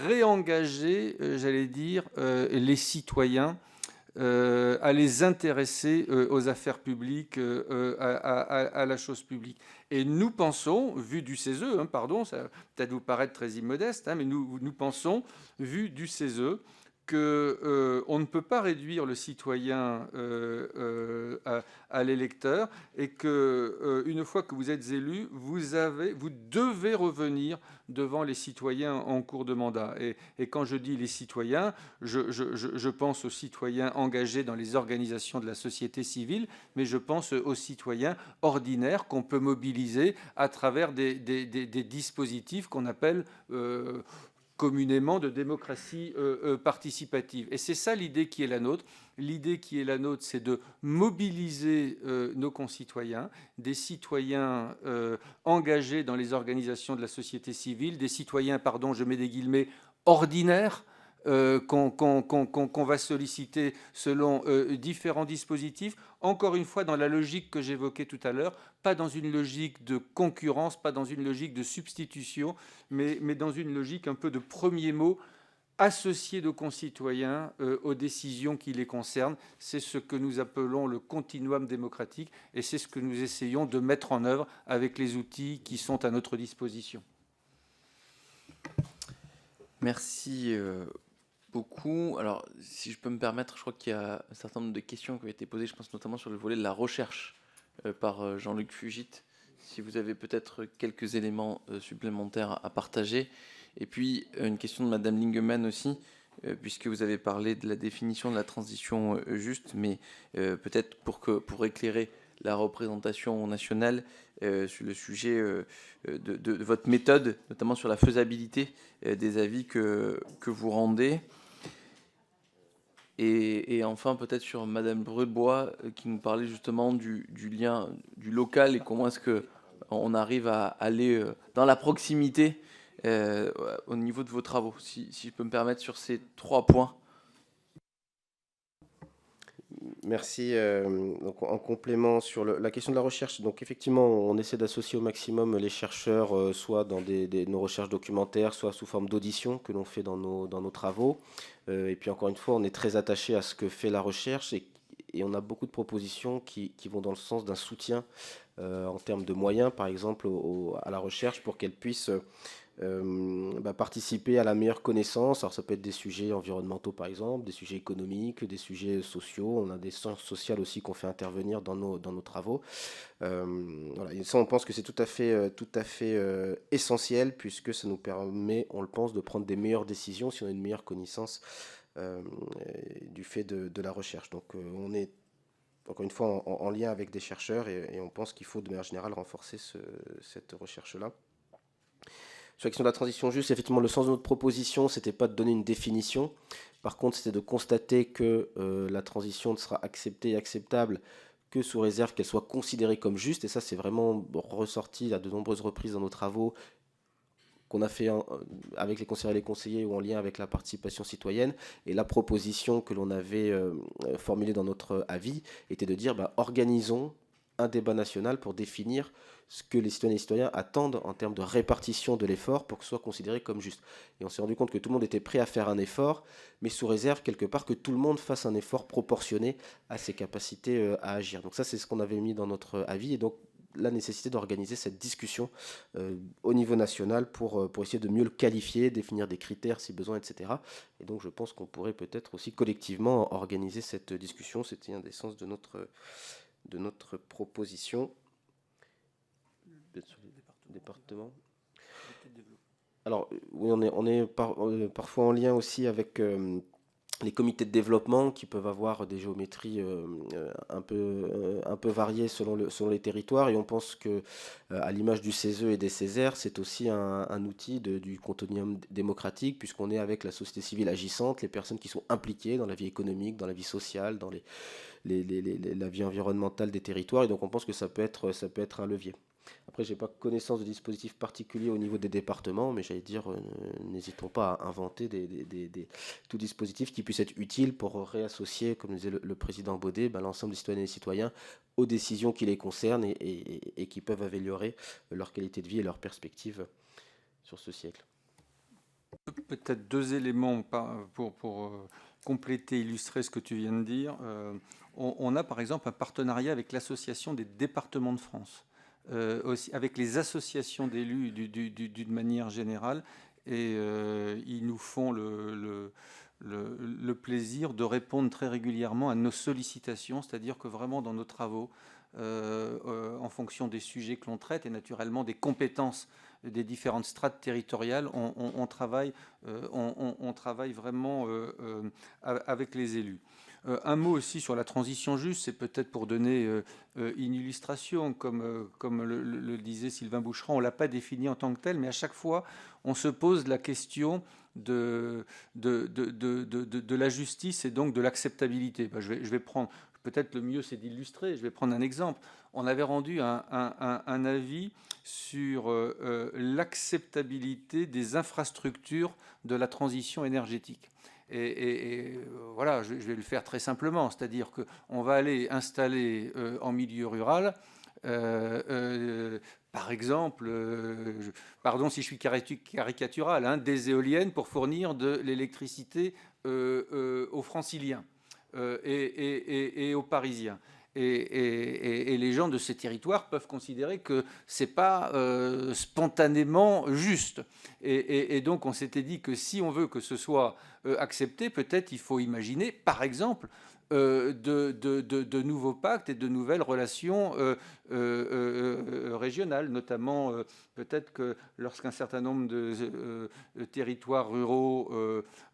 [SPEAKER 2] réengager, j'allais dire, les citoyens à les intéresser aux affaires publiques, à la chose publique. Et nous pensons, vu du CESE, pardon, ça va peut-être vous paraître très immodeste, mais nous pensons, vu du CESE, qu'on ne peut pas réduire le citoyen à l'électeur et qu'une fois que vous êtes élu, vous devez revenir devant les citoyens en cours de mandat. Et quand je dis les citoyens, je pense aux citoyens engagés dans les organisations de la société civile, mais je pense aux citoyens ordinaires qu'on peut mobiliser à travers des dispositifs qu'on appelle communément de démocratie participative. Et c'est ça l'idée qui est la nôtre. L'idée qui est la nôtre, c'est de mobiliser nos concitoyens, des citoyens engagés dans les organisations de la société civile, des citoyens, pardon, je mets des guillemets, ordinaires, qu'on va solliciter selon différents dispositifs, encore une fois dans la logique que j'évoquais tout à l'heure, pas dans une logique de concurrence, pas dans une logique de substitution, mais dans une logique un peu de premier mot, associer nos concitoyens aux décisions qui les concernent. C'est ce que nous appelons le continuum démocratique et c'est ce que nous essayons de mettre en œuvre avec les outils qui sont à notre disposition.
[SPEAKER 1] Merci beaucoup. Alors, si je peux me permettre, je crois qu'il y a un certain nombre de questions qui ont été posées, je pense notamment sur le volet de la recherche par Jean-Luc Fugit. Si vous avez peut-être quelques éléments supplémentaires à partager. Et puis, une question de Madame Lingemann aussi, puisque vous avez parlé de la définition de la transition juste, mais peut-être pour éclairer la représentation nationale sur le sujet de votre méthode, notamment sur la faisabilité des avis que vous rendez. Et enfin, peut-être sur Madame Brulbois, qui nous parlait justement du lien du local et comment est-ce qu'on arrive à aller dans la proximité au niveau de vos travaux. Si je peux me permettre sur ces 3 points.
[SPEAKER 3] Merci. Donc, en complément sur la question de la recherche, donc effectivement, on essaie d'associer au maximum les chercheurs, soit dans nos recherches documentaires, soit sous forme d'audition que l'on fait dans nos travaux. Et puis encore une fois, on est très attaché à ce que fait la recherche et on a beaucoup de propositions qui vont dans le sens d'un soutien en termes de moyens, par exemple, à la recherche pour qu'elle puisse participer à la meilleure connaissance. Alors ça peut être des sujets environnementaux par exemple, des sujets économiques, des sujets sociaux. On a des sciences sociales aussi qu'on fait intervenir dans nos travaux. Voilà. Et ça, on pense que c'est tout à fait essentiel puisque ça nous permet, on le pense, de prendre des meilleures décisions si on a une meilleure connaissance du fait de la recherche. Donc on est encore une fois en lien avec des chercheurs et on pense qu'il faut de manière générale renforcer cette recherche-là. Sur la question de la transition juste, effectivement, le sens de notre proposition, ce n'était pas de donner une définition. Par contre, c'était de constater que la transition ne sera acceptée et acceptable que sous réserve qu'elle soit considérée comme juste. Et ça, c'est vraiment ressorti à de nombreuses reprises dans nos travaux qu'on a fait avec les conseillers et les conseillers ou en lien avec la participation citoyenne. Et la proposition que l'on avait formulée dans notre avis était de dire organisons un débat national pour définir ce que les citoyennes et les citoyens attendent en termes de répartition de l'effort pour que ce soit considéré comme juste. Et on s'est rendu compte que tout le monde était prêt à faire un effort, mais sous réserve quelque part que tout le monde fasse un effort proportionné à ses capacités à agir. Donc ça, c'est ce qu'on avait mis dans notre avis, et donc la nécessité d'organiser cette discussion au niveau national pour essayer de mieux le qualifier, définir des critères si besoin, etc. Et donc je pense qu'on pourrait peut-être aussi collectivement organiser cette discussion. C'était un des sens de notre proposition. Sur les départements. Alors, oui, on est parfois en lien aussi avec les comités de développement qui peuvent avoir des géométries un peu variées selon les territoires. Et on pense que, à l'image du CESE et des Césaires, c'est aussi un outil du continuum démocratique, puisqu'on est avec la société civile agissante, les personnes qui sont impliquées dans la vie économique, dans la vie sociale, dans la vie environnementale des territoires. Et donc on pense que ça peut être un levier. Après, je n'ai pas connaissance de dispositifs particuliers au niveau des départements, mais j'allais dire, n'hésitons pas à inventer tout dispositif qui puisse être utile pour réassocier, comme disait le président Baudet, l'ensemble des citoyennes et des citoyens aux décisions qui les concernent et qui peuvent améliorer leur qualité de vie et leur perspective sur ce siècle.
[SPEAKER 2] peut-être 2 éléments pour compléter, illustrer ce que tu viens de dire. On a par exemple un partenariat avec l'Association des départements de France, aussi avec les associations d'élus d'une manière générale, et ils nous font le plaisir de répondre très régulièrement à nos sollicitations, c'est-à-dire que vraiment dans nos travaux, en fonction des sujets que l'on traite et naturellement des compétences des différentes strates territoriales, on travaille vraiment avec les élus. Un mot aussi sur la transition juste, c'est peut-être pour donner une illustration, comme le disait Sylvain Boucheron, on ne l'a pas défini en tant que tel, mais à chaque fois, on se pose la question de la justice et donc de l'acceptabilité. Je vais prendre, peut-être le mieux c'est d'illustrer, je vais prendre un exemple. On avait rendu un avis sur l'acceptabilité des infrastructures de la transition énergétique. Et voilà, je vais le faire très simplement, c'est-à-dire qu'on va aller installer en milieu rural, par exemple, pardon si je suis caricatural, hein, des éoliennes pour fournir de l'électricité aux Franciliens et aux Parisiens. Et les gens de ces territoires peuvent considérer que ce n'est pas spontanément juste. Et donc on s'était dit que si on veut que ce soit accepté, peut-être il faut imaginer, par exemple, de nouveaux pactes et de nouvelles relations régionales, notamment peut-être que lorsqu'un certain nombre de territoires ruraux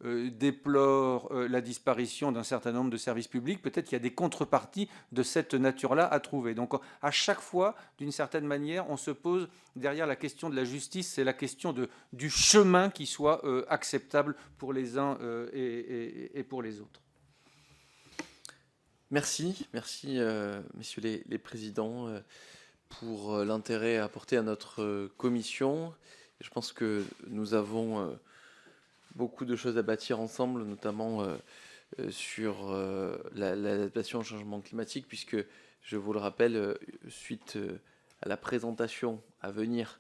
[SPEAKER 2] déplorent la disparition d'un certain nombre de services publics, peut-être qu'il y a des contreparties de cette nature-là à trouver. Donc à chaque fois, d'une certaine manière, on se pose derrière la question de la justice, c'est la question du chemin qui soit acceptable pour les uns et pour les autres.
[SPEAKER 1] Merci, messieurs les présidents, pour l'intérêt apporté à notre commission. Je pense que nous avons beaucoup de choses à bâtir ensemble, notamment sur l'adaptation au changement climatique, puisque, je vous le rappelle, suite à la présentation à venir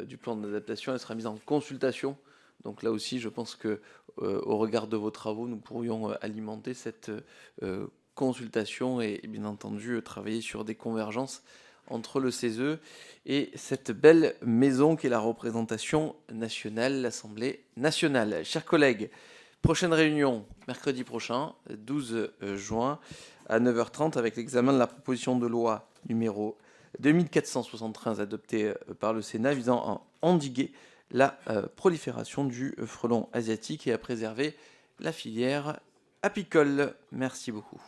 [SPEAKER 1] du plan d'adaptation, elle sera mise en consultation. Donc là aussi, je pense que, au regard de vos travaux, nous pourrions alimenter cette consultation et bien entendu travailler sur des convergences entre le CESE et cette belle maison qu'est la représentation nationale, l'Assemblée nationale. Chers collègues, prochaine réunion mercredi prochain, 12 juin à 9h30 avec l'examen de la proposition de loi numéro 2473 adoptée par le Sénat visant à endiguer la prolifération du frelon asiatique et à préserver la filière apicole. Merci beaucoup.